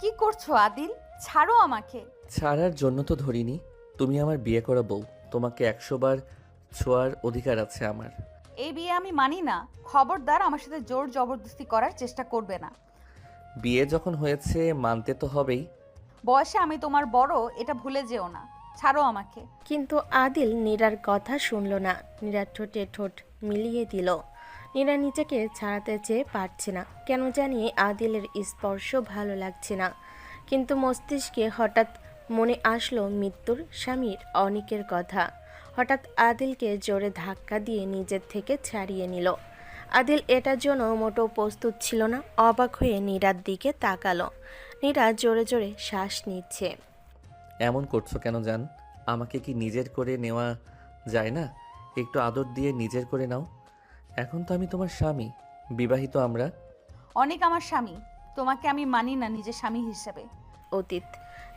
কি করছো আদিল? ছাড়ো আমাকে। ছাড়ার জন্য তো ধরিনি। তুমি আমার বিয়ে করা বউ, তোমাকে 100 বার ছোঁয়ার অধিকার আছে আমার। এই বিয়ে আমি মানি না। খবরদার আমার সাথে জোর জবরদস্তি করার চেষ্টা করবে না। বিয়ে যখন হয়েছে মানতে তো হবেই। বয়সে আমি তোমার বড়, এটা ভুলে যেও না। ছাড়ো আমাকে। কিন্তু আদিল নীরার কথা শুনল না। নীরার ঠোঁটে ঠোঁট মিলিয়ে দিল। নীরা নিজেকে ছাড়াতে চেয়ে পারছে না। কেন জানি আদিলের স্পর্শ ভালো লাগছে না। কিন্তু মস্তিষ্কে হঠাৎ মনে আসলো মৃত্যুর স্বামীর অনিকের কথা। হঠাৎ আদিলকে জোরে ধাক্কা দিয়ে নিজের থেকে ছাড়িয়ে নিল। আদিল এটার জন্য মোটেও প্রস্তুত ছিল না। অবাক হয়ে নীরার দিকে তাকালো। নীরা জোরে জোরে শ্বাস নিচ্ছে। এমন করছো কেন জান? আমাকে কি নিজের করে নেওয়া যায় না? একটু আদর দিয়ে নিজের করে নাও। এখন তো আমি তোমার স্বামী, বিবাহিত আমরা। অনেক আমার স্বামী। তোমাকে আমি মানি না নিজের স্বামী হিসেবে। অতীত।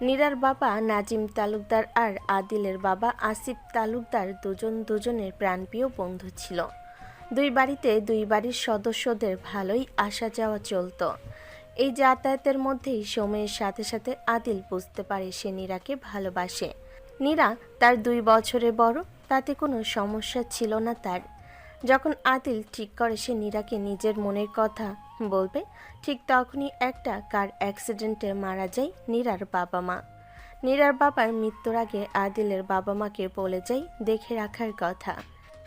নীরার বাবা নাজিম তালুকদার আর আদিলের বাবা আসিফ তালুকদার দুজনের প্রাণপ্রিয় বন্ধু ছিল। দুই বাড়িতে দুই বাড়ির সদস্যদের ভালোই আসা যাওয়া চলতো। এই যাতায়াতের মধ্যেই সময়ের সাথে সাথে আদিল বুঝতে পারে সে নীরাকে ভালোবাসে। নীরা তার 2 বছরে বড়, তাতে কোনো সমস্যা ছিল না তার। যখন আদিল ঠিক করে সে নীরাকে নিজের মনের কথা বলবে, ঠিক তখনই একটা কার অ্যাক্সিডেন্টে মারা যায় নীরার বাবা মা। নীরার বাবার মৃত্যুর আগে আদিলের বাবা মাকে বলে যায় দেখে রাখার কথা।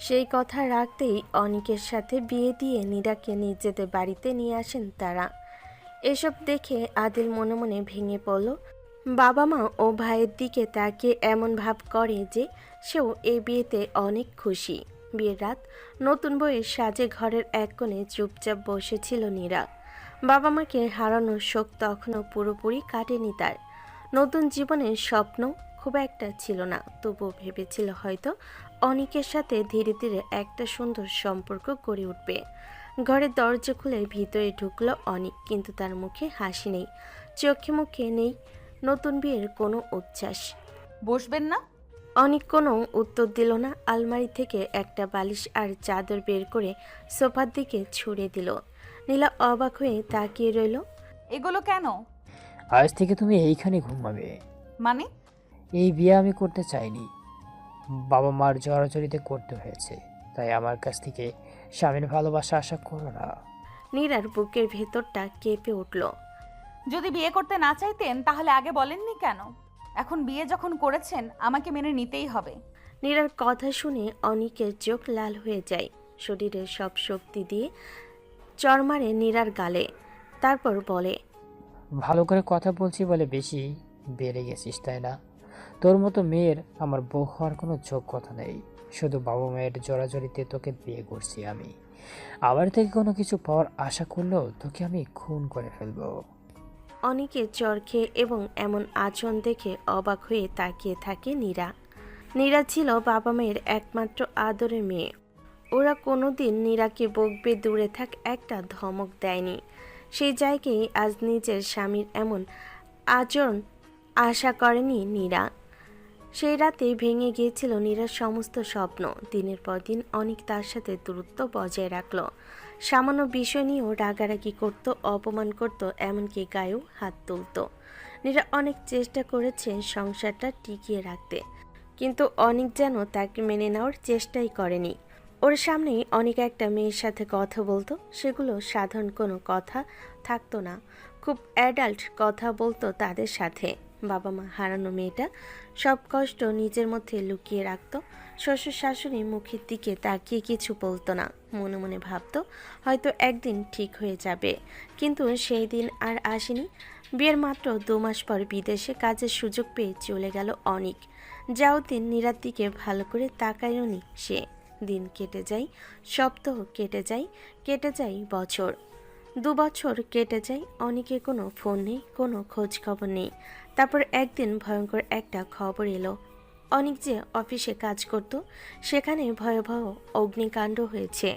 সেই কথা রাখতেই অনিকের সাথে বিয়ে দিয়ে নীরাকে নিজেদের বাড়িতে নিয়ে আসেন তারা। এসব দেখে আদিল মনে মনে ভেঙে পড়ল। বাবা মা ও ভাইয়ের দিকে তাকিয়ে এমন ভাব করে যে সেও এই বিয়েতে অনেক খুশি। বিয়ের রাত, নতুন বউয়ের সাজে ঘরের এক কোণে চুপচাপ বসেছিল নীরা। বাবা মাকে হারানোর শোক তখনও পুরোপুরি কাটেনি তার। নতুন জীবনের স্বপ্ন খুব একটা ছিল না, তবুও ভেবেছিল হয়তো অনিকের সাথে ধীরে ধীরে একটা সুন্দর সম্পর্ক গড়ে উঠবে। ঘরের দরজা খুলে ভিতরে ঢুকলো অনিক, কিন্তু তার মুখে হাসি নেই, চোখে মুখে নেই নতুন বিয়ের কোনো উচ্ছ্বাস। বসবেন না? অনিক কোনো উত্তর দিল না। আলমারি থেকে একটা বালিশ আর চাদর বের করে সোফার দিকে ছুঁড়ে দিল। নীলা অবাক হয়ে তাকিয়ে রইল। এগুলো কেন? আজ থেকে তুমি এইখানে ঘুমাবে। মানে? এই বিয়ে আমি করতে চাইনি, বাবা মার জড়াজড়িতে করতে হয়েছে, তাই আমার কাছ থেকে স্বামীর ভালোবাসা আশা করো না। নীরার বুকের ভেতরটা কেঁপে উঠল। যদি বিয়ে করতে না চাইতেন তাহলে আগে বলেননি কেন? এখন বিয়ে যখন করেছেন আমাকে মেনে নিতেই হবে। নীরার কথা শুনে অনিকের চোখ লাল হয়ে যায়। শরীরের সব শক্তি দিয়ে চড় মারে নীরার গালে, তারপর বলে, ভালো করে কথা বলছি বলে বেশি বেড়ে গেছিস তাই না? তোর মতো মেয়ের আমার বউ হওয়ার কোনো যোগ্যতা নেই। শুধু বাবা মায়ের জড়াজড়িতে তোকে বিয়ে করছি আমি। আমার থেকে কোনো কিছু পাওয়ার আশা করলেও তোকে আমি খুন করে ফেলবো। অনিকের চর খেয়ে এবং এমন আচরণ দেখে অবাক হয়ে তাকিয়ে থাকে নীরা। নীরা ছিল বাবা মায়ের একমাত্র আদরের মেয়ে। ওরা কোনোদিন নীরাকে বকবে দূরে থাক একটা ধমক দেয়নি। সেই জায়গায় আজ নিজের স্বামীর এমন আচরণ আশা করেনি নীরা। সেই রাতে ভেঙে গিয়েছিল নীরার সমস্ত স্বপ্ন। দিনের পর দিন অনেক তার সাথে দূরত্ব বজায় রাখলো। সামান্য বিষয় নিয়েও রাগারাগি করত, অপমান করত, এমনকি গায়েও হাত তুলত। নীরা অনেক চেষ্টা করেছে সংসারটা টিকিয়ে রাখতে, কিন্তু অনেক যেন তাকে মেনে নেওয়ার চেষ্টাই করেনি। ওর সামনেই অনেক একটা মেয়ের সাথে কথা বলতো, সেগুলো সাধারণ কোনো কথা থাকতো না, খুব অ্যাডাল্ট কথা বলতো তাদের সাথে। বাবা মা হারানো মেয়েটা সব কষ্ট নিজের মধ্যে লুকিয়ে রাখত। শ্বশুর শাশুড়ি মুখের দিকে তাকিয়ে কিছু বলতো না, মনে মনে ভাবতো হয়তো একদিন ঠিক হয়ে যাবে। কিন্তু সেই দিন আর আসেনি। বিয়ের মাত্র 2 মাস পর বিদেশে কাজের সুযোগ পেয়ে চলে গেল অনিক। যাও দিন নীরার দিকে ভালো করে তাকায়নি সে। দিন কেটে যায়, সপ্তাহ কেটে যায়, কেটে যায় বছর। 2 বছর কেটে যায়, অনেকে কোনো ফোন নেই, কোনো খোঁজ খবর নেই। তারপর একদিন ভয়ঙ্কর একটা খবর এলো। অনেক যে অফিসে কাজ করত সেখানে ভয়াবহ অগ্নিকাণ্ড হয়েছে।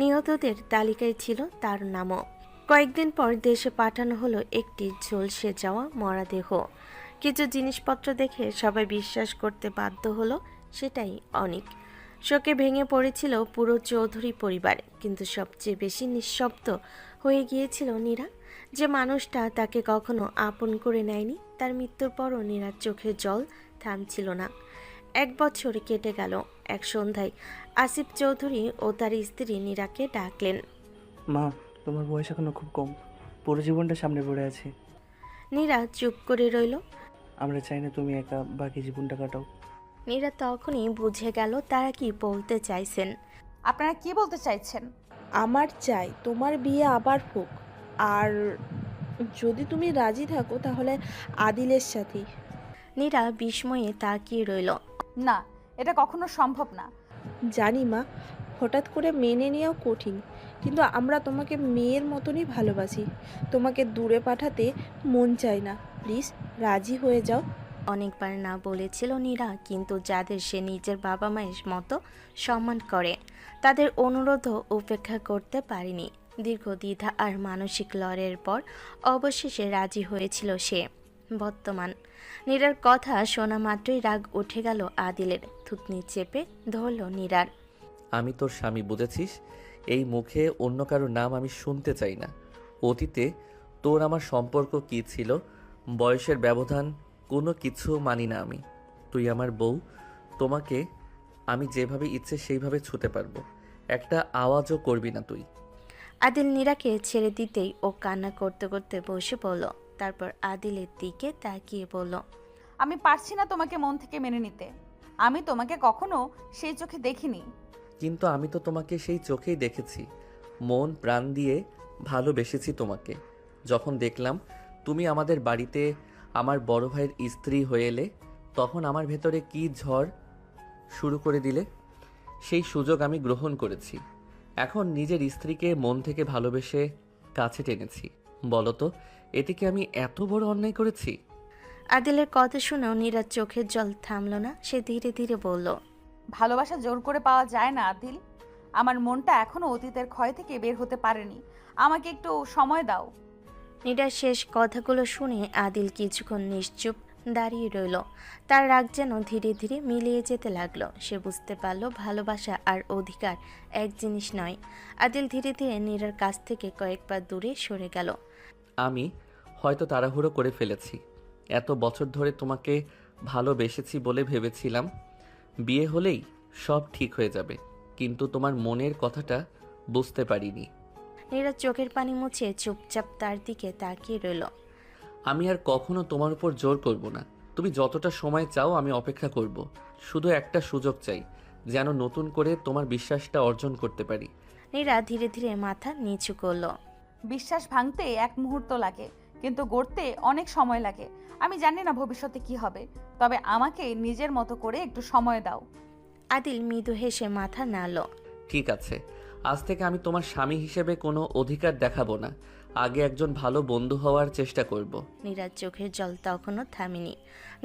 নিহতদের তালিকায় ছিল তার নামও। কয়েকদিন পর দেশে পাঠানো হলো একটি ঝলসে যাওয়া মরাদেহ। কিছু জিনিসপত্র দেখে সবাই বিশ্বাস করতে বাধ্য হলো সেটাই অনেক। শোকে ভেঙে পড়েছিল পুরো চৌধুরী পরিবার, কিন্তু সবচেয়ে বেশি নিঃশব্দ হয়ে গিয়েছিল নীরা। যে মানুষটা তাকে কখনো আপন করে নেয়নি, তার মৃত্যুর পরও নীরার চোখের জল থামছিল না। 1 বছর কেটে গেল। এক সন্ধ্যায় আসিফ চৌধুরী ও তার স্ত্রী নীরাকে ডাকলেন। মা, তোমার বয়স এখনো খুব কম, পুরো জীবনটা সামনে পড়ে আছে। নীরা চুপ করে রইল। আমরা চাই না তুমি একা বাকি জীবনটা কাটাও। নীরা তখনই বুঝে গেল তারা কি বলতে চাইছেন। আপনারা কি বলতে চাইছেন? আমার চাই তোমার বিয়ে আবার হোক, আর যদি তুমি রাজি থাকো তাহলে আদিলের সাথেই। নীরা বিস্ময়ে তাকিয়ে রইল। না, এটা কখনো সম্ভব না। জানি মা, হঠাৎ করে মেনে নেওয়াও কঠিন, কিন্তু আমরা তোমাকে মেয়ের মতনই ভালোবাসি। তোমাকে দূরে পাঠাতে মন চায় না, প্লিজ রাজি হয়ে যাও। অনেকবার না বলেছিল নীরা, কিন্তু যাদের সে নিজের বাবা মায়ের মতো সম্মান করে তাদের অনুরোধও উপেক্ষা করতে পারেনি। দীর্ঘ দ্বিধা আর মানসিক লড়াইয়ের পর অবশেষে রাজি হয়েছিল সে। বর্তমান নীরার কথা শোনা মাত্রই রাগ উঠে গেল আদিলের। থুতনি চেপে ধরল নীরার। আমি তোর স্বামী, বুঝেছিস? এই মুখে অন্য কারো নাম আমি শুনতে চাই না। অতীতে তোর আমার সম্পর্ক কী ছিল, বয়সের ব্যবধান, কোনো কিছু মানি না আমি। তুই আমার বউ, তোমাকে আমি যেভাবে ইচ্ছে সেইভাবে ছুতে পারবো, একটা আওয়াজও করবি না তুই। আদিল নীরাকে ছেড়ে দিতেই ও কান্না করতে করতে বসে পড়ল। তারপর আদিলের দিকে তাকিয়ে বলল, আমি পারছি না তোমাকে মন থেকে মেনে নিতে। আমি তোমাকে কখনো সেই চোখে দেখিনি। কিন্তু আমি তো তোমাকে সেই চোখেই দেখেছি, মন প্রাণ দিয়ে ভালোবেসেছি তোমাকে। যখন দেখলাম তুমি আমাদের বাড়িতে আমার বড় ভাইয়ের স্ত্রী হয়ে এলে, তখন আমার ভেতরে কি ঝড় শুরু করে দিলে। সেই সুযোগ আমি গ্রহণ করেছি। এখন নিজের স্ত্রীকে মন থেকে ভালোবেসে কাছে টেনেছি। বলো তো, এতে কি আমি এত বড় অন্যায় করেছি? আদিলের কথা শুনেও নীরার চোখের জল থামল না। সে ধীরে ধীরে বলল, ভালোবাসা জোর করে পাওয়া যায় না আদিল। আমার মনটা এখনো অতীতের ক্ষয় থেকে বের হতে পারেনি। আমাকে একটু সময় দাও। নীরার শেষ কথাগুলো শুনে আদিল কিছুক্ষণ নিশ্চুপ দাঁড়িয়ে রইল। তার রাগ যেন ধীরে ধীরে মিলিয়ে যেতে লাগলো। সে বুঝতে পারল ভালোবাসা আর অধিকার এক জিনিস নয়। আদিল ধীরে ধীরে নীরার কাছ থেকে কয়েক পা দূরে সরে গেল। আমি হয়তো তাড়াহুড়ো করে ফেলেছি। এত বছর ধরে তোমাকে ভালোবেসেছি বলে ভেবেছিলাম বিয়ে হলেই সব ঠিক হয়ে যাবে, কিন্তু তোমার মনের কথাটা বুঝতে পারিনি। নীরা চোখের পানি মুছে চুপচাপ তার দিকে তাকিয়ে রইল। আমি আর কখনো তোমার উপর জোর করব না। তুমি যতটা সময় চাও আমি অপেক্ষা করব। শুধু একটা সুযোগ চাই, যেন নতুন করে তোমার বিশ্বাসটা অর্জন করতে পারি। নীরা ধীরে ধীরে মাথা নিচু করল। বিশ্বাস ভাঙতে 1 মুহূর্ত লাগে, কিন্তু গড়তে অনেক সময় লাগে। আমি জানি না ভবিষ্যতে কি হবে, তবে আমাকে নিজের মতো করে একটু সময় দাও। আদিল মৃদু হেসে মাথা নাড়ল। ঠিক আছে, আজ থেকে আমি তোমার স্বামী হিসেবে কোনো অধিকার দেখাবো না। আগে একজন ভালো বন্ধু হওয়ার চেষ্টা করব। নীরার চোখের জল তখনও থামেনি।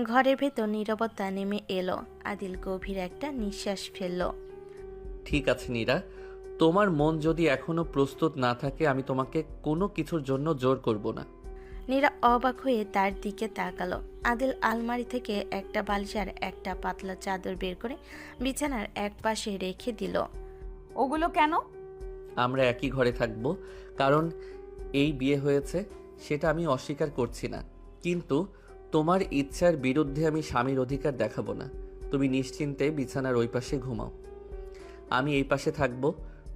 ঘরের ভেতর নীরবতা নেমে এলো। আদিল গভীর একটা নিঃশ্বাস ফেলল। ঠিক আছে নীরা, তোমার মন যদি এখনো প্রস্তুত না থাকে আমি তোমাকে কোনো কিছুর জন্য জোর করব না। নীরা অবাক হয়ে তার দিকে তাকালো। আদিল আলমারি থেকে একটা বালিশ আর একটা পাতলা চাদর বের করে বিছানার এক পাশে রেখে দিল। ওগুলো কেন? আমরা একই ঘরে থাকব, কারণ এই বিয়ে হয়েছে, সেটা আমি অস্বীকার করছি না। কিন্তু তোমার ইচ্ছার বিরুদ্ধে আমি স্বামীর অধিকার দেখাবো না। তুমি নিশ্চিন্তে বিছানার ওই পাশে ঘুমাও, আমি এই পাশে থাকব।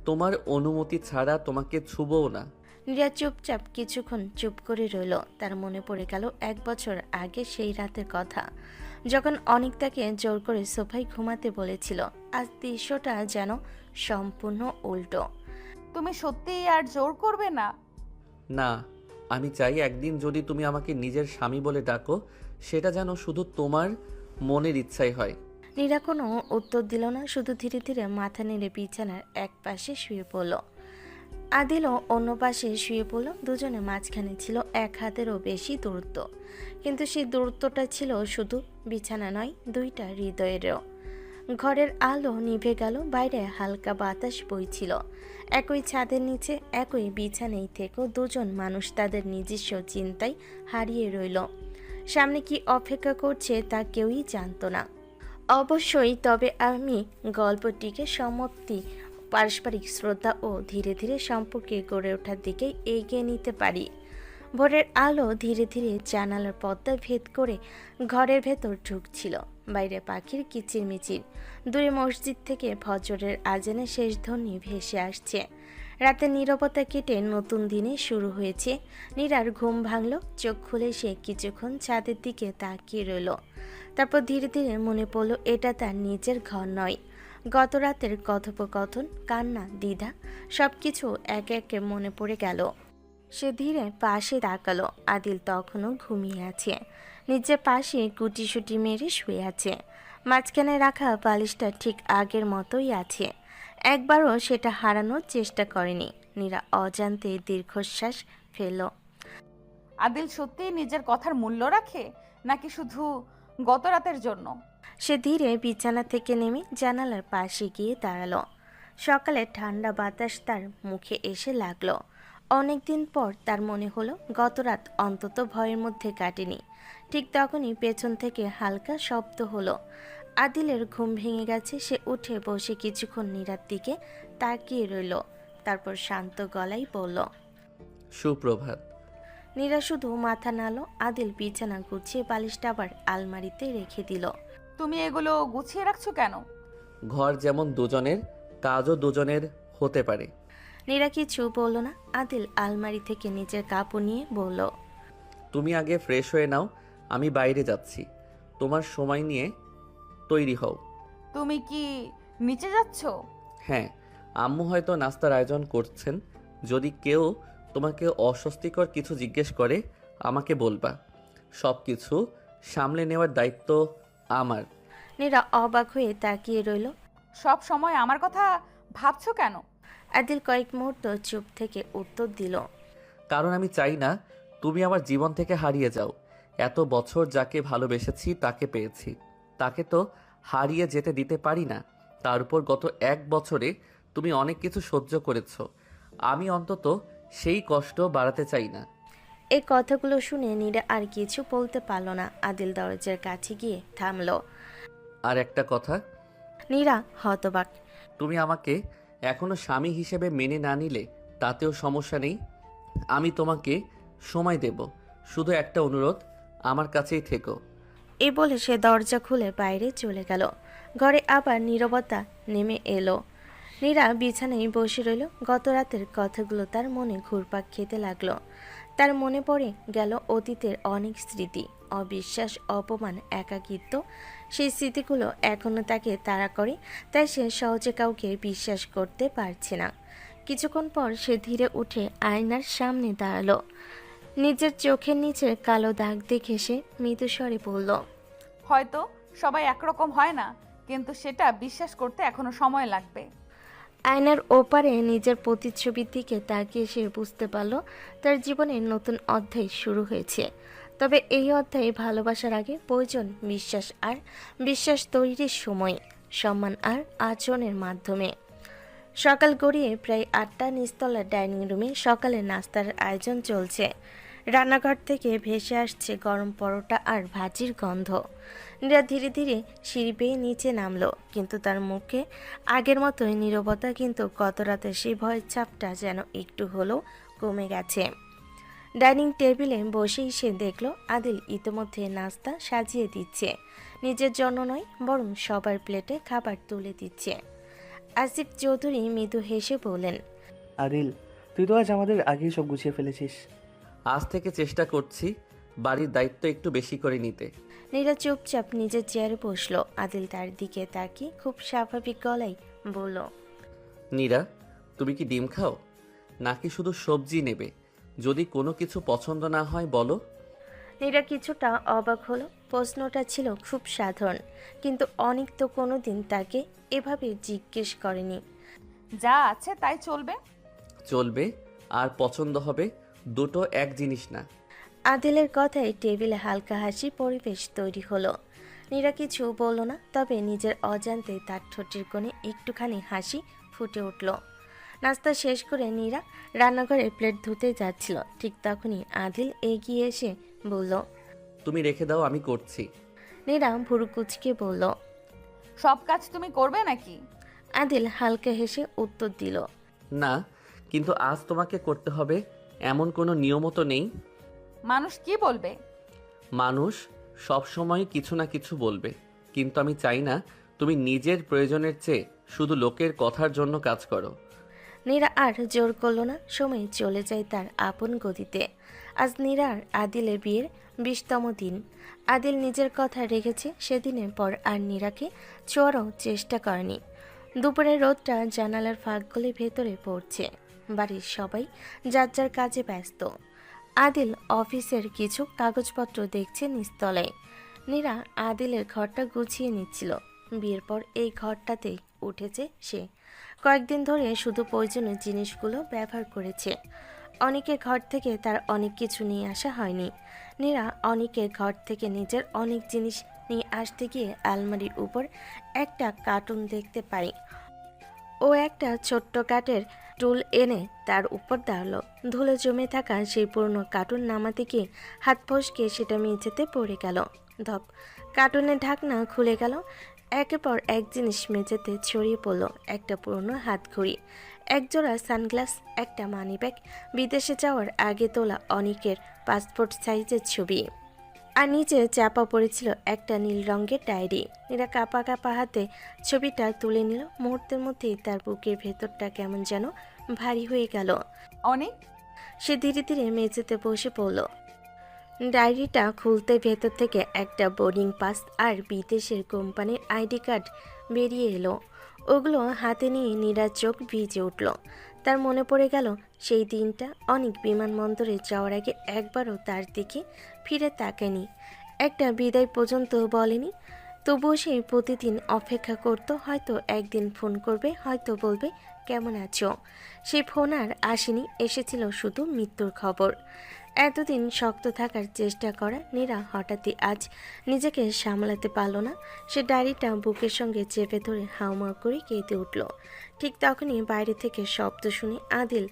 তোমার অনুমতি ছাড়া তোমাকে ছুবও না। নীরা চুপচাপ কিছুক্ষণ চুপ করে রইল। তার মনে পড়ে গেল 1 বছর আগে সেই রাতের কথা, যখন অনেক তাকে জোর করে সোফায় ঘুমাতে বলেছিল। আজ দৃশ্যটা যেন সম্পূর্ণ উল্টো। তুমি সত্যিই আর জোর করবে না? না, আমি চাই একদিন যদি তুমি আমাকে নিজের স্বামী বলে ডাকো, সেটা যেন শুধু তোমার মনের ইচ্ছাই হয়। নীরা কোনো উত্তর দিল না, শুধু ধীরে ধীরে মাথা নেড়ে বিছানার এক পাশে শুয়ে পড়ল। আদিলও অন্য পাশে শুয়ে পড়ল। দুজনে মাঝখানে ছিল 1 হাতেরও বেশি দূরত্ব, কিন্তু সেই দূরত্বটা ছিল শুধু বিছানা নয়, 2টা হৃদয়েরও। ঘরের আলো নিভে গেল, বাইরে হালকা বাতাস বইছিল। একই ছাদের নিচে একই বিছানায় থেকেও দুজন মানুষ তাদের নিজস্ব চিন্তায় হারিয়ে রইল। সামনে কি অপেক্ষা করছে তা কেউই জানতো না। অবশ্যই, তবে আমি গল্পটিকে সমাপ্তি, পারস্পরিক শ্রদ্ধা ও ধীরে ধীরে সম্পর্কে গড়ে ওঠার দিকে এগিয়ে নিতে পারি। ভোরের আলো ধীরে ধীরে জানালার পর্দা ভেদ করে ঘরের ভেতর ঢুকছিল। বাইরে পাখির কিচিরমিচির, দূরে মসজিদ থেকে ফজরের আজানে শেষ ধ্বনি ভেসে আসছে। রাতে নীরবতা কেটে নতুন দিনে শুরু হয়েছে। নীরার ঘুম ভাঙল। চোখ খুলে সে কিছুক্ষণ ছাদের দিকে তাকিয়ে রইল। তারপর ধীরে ধীরে মনে পড়ল এটা তার নিজের ঘর নয়। গত রাতের কথোপকথন, কান্না, দ্বিধা সবকিছু একে একে মনে পড়ে গেল। সে ধীরে পাশে তাকালো। আদিল তখনও ঘুমিয়ে আছে। নিজের পাশে গুটিসুটি মেরে শুয়ে আছে। মাঝখানে রাখা বালিশটা ঠিক আগের মতোই আছে। একবারও সেটা হারানোর চেষ্টা করেনি। নীরা অজান্তে দীর্ঘশ্বাস ফেলল। আদিল সত্যিই নিজের কথার মূল্য রাখে, নাকি শুধু গত রাতের জন্য? সে ধীরে বিছানা থেকে নেমে জানালার পাশে গিয়ে দাঁড়ালো। সকালে ঠান্ডা বাতাস তার মুখে এসে লাগলো। অনেকদিন পর তার মনে হলো গত রাত অন্তত ভয়ের মধ্যে কাটেনি। ঠিক তখনই পেছন থেকে হালকা শব্দ হলো। আদিলের ঘুম ভেঙে গেছে। সে উঠে বসে কিছুক্ষণ নীরার দিকে তাকিয়ে রইল। তারপর শান্ত গলায় বলল, সুপ্রভাত। নীরা শুধু মাথা নাড়ল। আদিল বিছানা গুছিয়ে বালিশটা আবার আলমারিতে রেখে দিল। তুমি এগুলো গুছিয়ে রাখছো কেন? ঘর যেমন দুজনের, কাজও দুজনের হতে পারে। নীরা কিছু বলল না। আদিল আলমারি থেকে নিজের কাপড় নিয়ে বলল, তুমি আগে ফ্রেশ হয়ে নাও, আমি বাইরে যাচ্ছি। তোমার সময় নিয়ে তৈরি হও। তুমি কি নিচে যাচ্ছ? হ্যাঁ, আম্মু হয়তো নাস্তার আয়োজন করছেন। যদি কেউ তোমাকে অস্বস্তিকর কিছু জিজ্ঞেস করে আমাকে বলবা। সব কিছু সামলে নেওয়ার দায়িত্ব আমার। নীরা অবাক হয়ে তাকিয়ে রইল। সব সময় আমার কথা ভাবছো কেন? আদিল কয়েক মুহূর্ত চুপ থেকে উত্তর দিল, কারণ আমি চাই না তুমি আমার জীবন থেকে হারিয়ে যাও। এত বছর যাকে ভালোবেসেছি তাকে পেয়েছি, তাকে তো হারিয়ে যেতে দিতে পারি না। তার উপর গত 1 বছরে তুমি অনেক কিছু সহ্য করেছ, আমি অন্তত সেই কষ্ট বাড়াতে চাই না। এই কথাগুলো শুনে নীরা আর কিছু বলতে পারল না। আদিল দরজার কাছে গিয়ে থামল। আর একটা কথা, নীরা হতবাক। তুমি আমাকে এখনো স্বামী হিসেবে মেনে না নিলে তাতেও সমস্যা নেই। আমি তোমাকে সময় দেব। শুধু একটা অনুরোধ, আমার কাছেই থেকো। এই বলে সে দরজা খুলে বাইরে চলে গেল। ঘরে আবার নীরবতা নেমে এলো। নীরা বিছানায় বসে রইল। গত রাতের কথাগুলো তার মনে ঘুরপাক খেতে লাগলো। তার মনে পড়ে গেল অতীতের অনেক স্মৃতি, অবিশ্বাস, অপমান, একাকিত্ব। সেই স্মৃতিগুলো এখনো তাকে তাড়া করে। তাই সে সহজে কাউকে বিশ্বাস করতে পারছে না। কিছুক্ষণ পর সে ধীরে উঠে আয়নার সামনে দাঁড়ালো। নিজের চোখের নিচে কালো দাগ দেখে সে মৃদু স্বরে বলল, হয়তো সবাই একরকম হয় না, কিন্তু সেটা বিশ্বাস করতে এখনো সময় লাগবে। আয়নার ওপারে নিজের প্রতিচ্ছবির দিকে তাকিয়ে সে বুঝতে পারল তার জীবনের নতুন অধ্যায় শুরু হয়েছে। তবে এই অধ্যায়ে ভালোবাসার আগে প্রয়োজন বিশ্বাস, আর বিশ্বাস তৈরির সময় সম্মান আর আচরণের মাধ্যমে। সকাল গড়িয়ে প্রায় 8টা। নিচতলার ডাইনিং রুমে সকালের নাস্তার আয়োজন চলছে। রান্নাঘর থেকে ভেসে আসছে গরম পরোটা আর ভাজির গন্ধ। নীরা ধীরে ধীরে সিঁড়ি বেয়ে নিচে নামলো, কিন্তু তার মুখে আগের মতোই নীরবতা। কিন্তু গত রাতে সেই ভয়ের চাপটা যেন একটু হলেও কমে গেছে। ডাইনিং টেবিলে বসেই সে দেখল আদিল ইতিমধ্যে নাস্তা সাজিয়ে দিচ্ছে। নিজের জন্য নয়, বরং সবার প্লেটে খাবার তুলে দিচ্ছে। আসিফ চৌধুরী মৃদু হেসে বললেন, আদিল, তুই তো আজ আমাদের আগেই সব গুছিয়ে ফেলেছিস। আজ থেকে চেষ্টা করছি বাড়ির দায়িত্ব একটু বেশি করে নিতে। নীরা চুপচাপ নিজের চেয়ারে বসলো। আদিল তার দিকে তাকিয়ে খুব স্বাভাবিক গলায় বলল, নীরা, তুমি কি ডিম খাও নাকি শুধু সবজি নেবে? যদি কোনো কিছু পছন্দ না হয় বলো। নীরা কিছুটা অবাক হলো। প্রশ্নটা ছিল খুব সাধারণ, কিন্তু অনেক তো কোনোদিন তাকে এভাবে জিজ্ঞেস করেনি। যা আছে তাই চলবে। চলবে আর পছন্দ হবে, দুটো এক জিনিস না। আদিলের কথায় টেবিলে হালকা হাসি পরিবেশ তৈরি হলো। নীরা কিছু বলল না, তবে নিজের অজান্তে তার ঠোঁটের কোণে একটুখানি হাসি ফুটে উঠল। নাস্তা শেষ করে নীরা রান্নাঘরে প্লেট ধুতে যাচ্ছিল। ঠিক তখনই আদিল এগিয়ে এসে বলল, তুমি রেখে দাও, আমি করছি। নীরা ভুরু কুচকে বলল, সব কাজ তুমি করবে নাকি? আদিল হালকা হেসে উত্তর দিল, না, কিন্তু আজ তোমাকে করতে হবে এমন কোনো নিয়মও তো নেই। মানুষ কি বলবে? মানুষ সবসময় কিছু না কিছু বলবে, কিন্তু আমি চাই না তুমি নিজের প্রয়োজনের চেয়ে শুধু লোকের কথার জন্য কাজ করো। নীরা আর জোর করলো না, সময় চলে যায় তার আপন গতিতে। আজ নীরা আর আদিলের বিয়ের 20তম দিন। আদিল নিজের কথা রেখেছে, সেদিনের পর আর নীরাকে ছোঁয়ারও চেষ্টা করেনি। দুপুরের রোদটা জানালার ফাঁক গলে ভেতরে পড়ছে। বাড়ির সবাই যার যার কাজে ব্যস্ত। আদিল অফিসের কিছু কাগজপত্র দেখছে নিচতলায়। নীরা আদিলের ঘরটা গুছিয়ে নিচ্ছিল। বিয়ের পর এই ঘরটাতেই উঠেছে সে। কয়েকদিন ধরে শুধু প্রয়োজনীয় জিনিসগুলো ব্যবহার করেছে। অনেকের ঘর থেকে তার অনেক কিছু নিয়ে আসা হয়নি। নীরা অনেকের ঘর থেকে নিজের অনেক জিনিস নিয়ে আসতে গিয়ে আলমারির উপর একটা কার্টুন দেখতে পাই। ও একটা ছোট্ট কাঠের টুল এনে তার উপর দাঁড়ালো। ধুলো জমে থাকা সেই পুরনো কার্টুন নামাতে গিয়ে হাত ফসকে সেটা মেঝেতে পড়ে গেল। ধপ, কার্টুনের ঢাকনা খুলে গেল। একের পর এক জিনিস মেঝেতে ছড়িয়ে পড়লো। একটা পুরনো হাতঘড়ি, একজোড়া সানগ্লাস, একটা মানিব্যাগ, বিদেশে যাওয়ার আগে তোলা অনেকের পাসপোর্ট সাইজের ছবি, আর নিচে চাপা পড়েছিল একটা নীল রঙের ডায়েরি। নীরা কাঁপা কাঁপা হাতে ছবিটা তুলে নিল। মুহূর্তের মধ্যেই তার বুকের ভেতরটা কেমন যেন ভারী হয়ে গেল। অনেক। সে ধীরে ধীরে মেঝেতে বসে পড়ল। ডায়েরিটা খুলতে ভেতর থেকে একটা বোর্ডিং পাস আর বিদেশের কোম্পানির আইডি কার্ড বেরিয়ে এলো। ওগুলো হাতে নিয়ে নীরার চোখ ভিজে উঠল। তার মনে পড়ে গেল সেই দিনটা। অনেক বিমানবন্দরে যাওয়ার আগে একবারও তার দিকে ফিরে তাকায়নি, একটা বিদায় পর্যন্ত বলেনি। তবুও সে প্রতিদিন অপেক্ষা করত, হয়তো একদিন ফোন করবে, হয়তো বলবে কেমন আছো। সেই ফোন আর আসেনি, এসেছিল শুধু মৃত্যুর খবর। এতদিন শক্ত থাকার চেষ্টা করা নীরা হঠাৎই আজ নিজেকে সামলাতে পারল না। সে ডায়েরিটা বুকের সঙ্গে চেপে ধরে হাউমাউ করে কেঁদে উঠল। ঠিক তখনই বাইরে থেকে শব্দ শুনে আদিল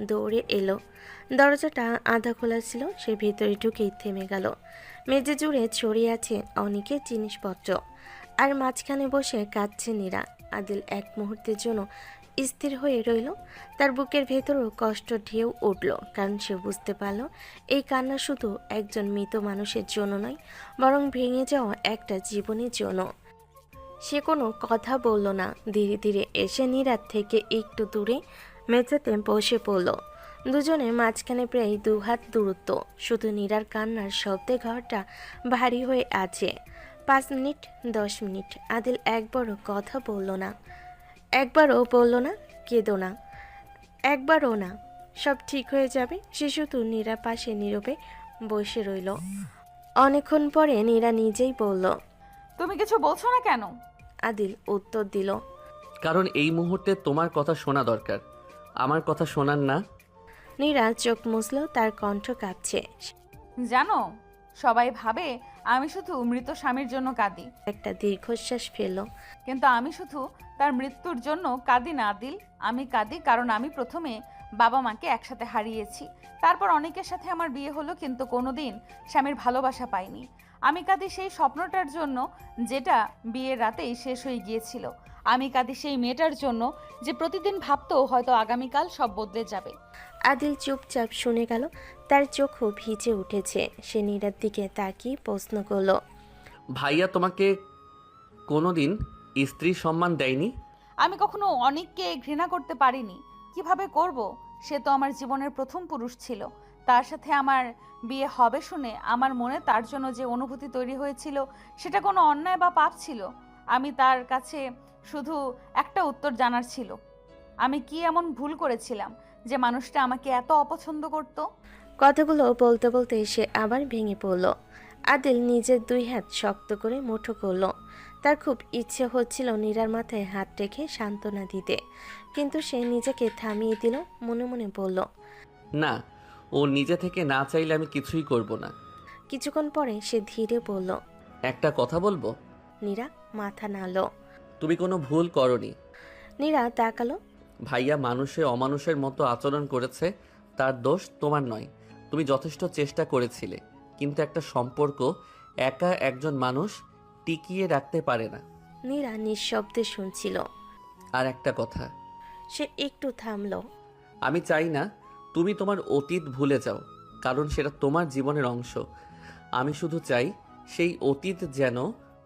দৌড়ে এলো। দরজাটা আধা খোলা ছিল, সে ভেতরে ঢুকেই থেমে গেল। মেঝে জুড়ে ছড়িয়ে আছে অনেকের জিনিসপত্র, আর মাঝখানে বসে কাঁদছে নীরা। আদিল এক মুহূর্তের জন্য স্থির হয়ে রইল। তার বুকের ভেতরও কষ্ট ঢেউ উঠল, কারণ সে বুঝতে পারল এই কান্না শুধু একজন মৃত মানুষের জন্য নয়, বরং ভেঙে যাওয়া একটা জীবনের জন্য। সে কোনো কথা বলল না। ধীরে ধীরে এসে নীরার থেকে একটু দূরে মেঝেতে বসে পড়ল। দুজনের মাঝখানে প্রায় 2 হাত দূরত্ব। শুধু নীরার কান্নার শব্দে ঘরটা ভারী হয়ে আছে। 5 মিনিট, 10 মিনিট আদিল একবারও কথা বলল না। একবারও বলল না কেঁদো না, একবারও না, সব ঠিক হয়ে যাবে। সে শুধু নীরা পাশে নীরবে বসে রইল। অনেকক্ষণ পরে নীরা নিজেই বলল, তুমি কিছু বলছো না কেন? আদিল উত্তর দিল, কারণ এই মুহূর্তে তোমার কথা শোনা দরকার, আমার কথা শোনার না। নীরা চোখ মুছল, তার কণ্ঠ কাঁপছে। জানো, সবাই ভাবে আমি শুধু মৃত স্বামীর জন্য কাঁদি, একটা দীর্ঘশ্বাস ফেলল। কিন্তু আমি শুধু তার মৃত্যুর জন্য কাঁদি না আদিল। আমি কাঁদি কারণ আমি প্রথমে বাবা মাকে একসাথে হারিয়েছি। তারপর অনেকের সাথে আমার বিয়ে হলো, কিন্তু কোনোদিন স্বামীর ভালোবাসা পাইনি। আমি কাঁদি সেই স্বপ্নটার জন্য যেটা বিয়ের রাতেই শেষ হয়ে গিয়েছিল। আমি কাঁদি সেই মেয়েটার জন্য যে প্রতিদিন ভাবতো হয়তো আগামীকাল সব বদলে যাবে। আদিল চুপচাপ শুনে গেল। তার চোখও ভিজে উঠেছে। সে নীরার দিকে তাকিয়ে প্রশ্ন করল, ভাইয়া তোমাকে কোনোদিন স্ত্রী সম্মান দেয়নি? আমি কখনো অনেককে ঘৃণা করতে পারিনি। কিভাবে করব? সে তো আমার জীবনের প্রথম পুরুষ ছিল। তার সাথে আমার বিয়ে হবে শুনে আমার মনে তার জন্য যে অনুভূতি তৈরি হয়েছিল সেটা কোনো অন্যায় বা পাপ ছিল? আমি তার কাছে শুধু একটা উত্তর জানার ছিল, আমি কি এমন ভুল করেছিলাম যে মানুষটা আমাকে এত অপছন্দ করত? কথাগুলো বলতে বলতে সে আবার ভেঙে পড়ল। আদিল নিজের 2 হাত শক্ত করে মুঠো করল। তার খুব ইচ্ছে হচ্ছিল নীরার মাথায় হাত রেখে সান্ত্বনা দিতে, কিন্তু সে নিজেকে থামিয়ে দিল। মনে মনে বলল, না, ও নিজে থেকে না চাইলে আমি কিছুই করব না। কিছুক্ষণ পরে সে ধীরে বলল, একটা কথা বলবো? নীরা মাথা নাড়ল। তুমি কোনো ভুল করনি। নীরা তাকালো। ভাইয়া মানুষে অমানুষের মতো আচরণ করেছে, তার দোষ তোমার নয়। তুমি যথেষ্ট চেষ্টা করেছিলে, কিন্তু একটা সম্পর্ক একা একজন মানুষ টিকিয়ে রাখতে পারে না। নীরা নিঃশব্দে শুনছিল। আর একটা কথা, সে একটু থামল। আমি চাই না তুমি তোমার অতীত ভুলে যাও। কারণ সেটা তোমার জীবনের অংশ। আমি শুধু চাই সেই অতীত যেন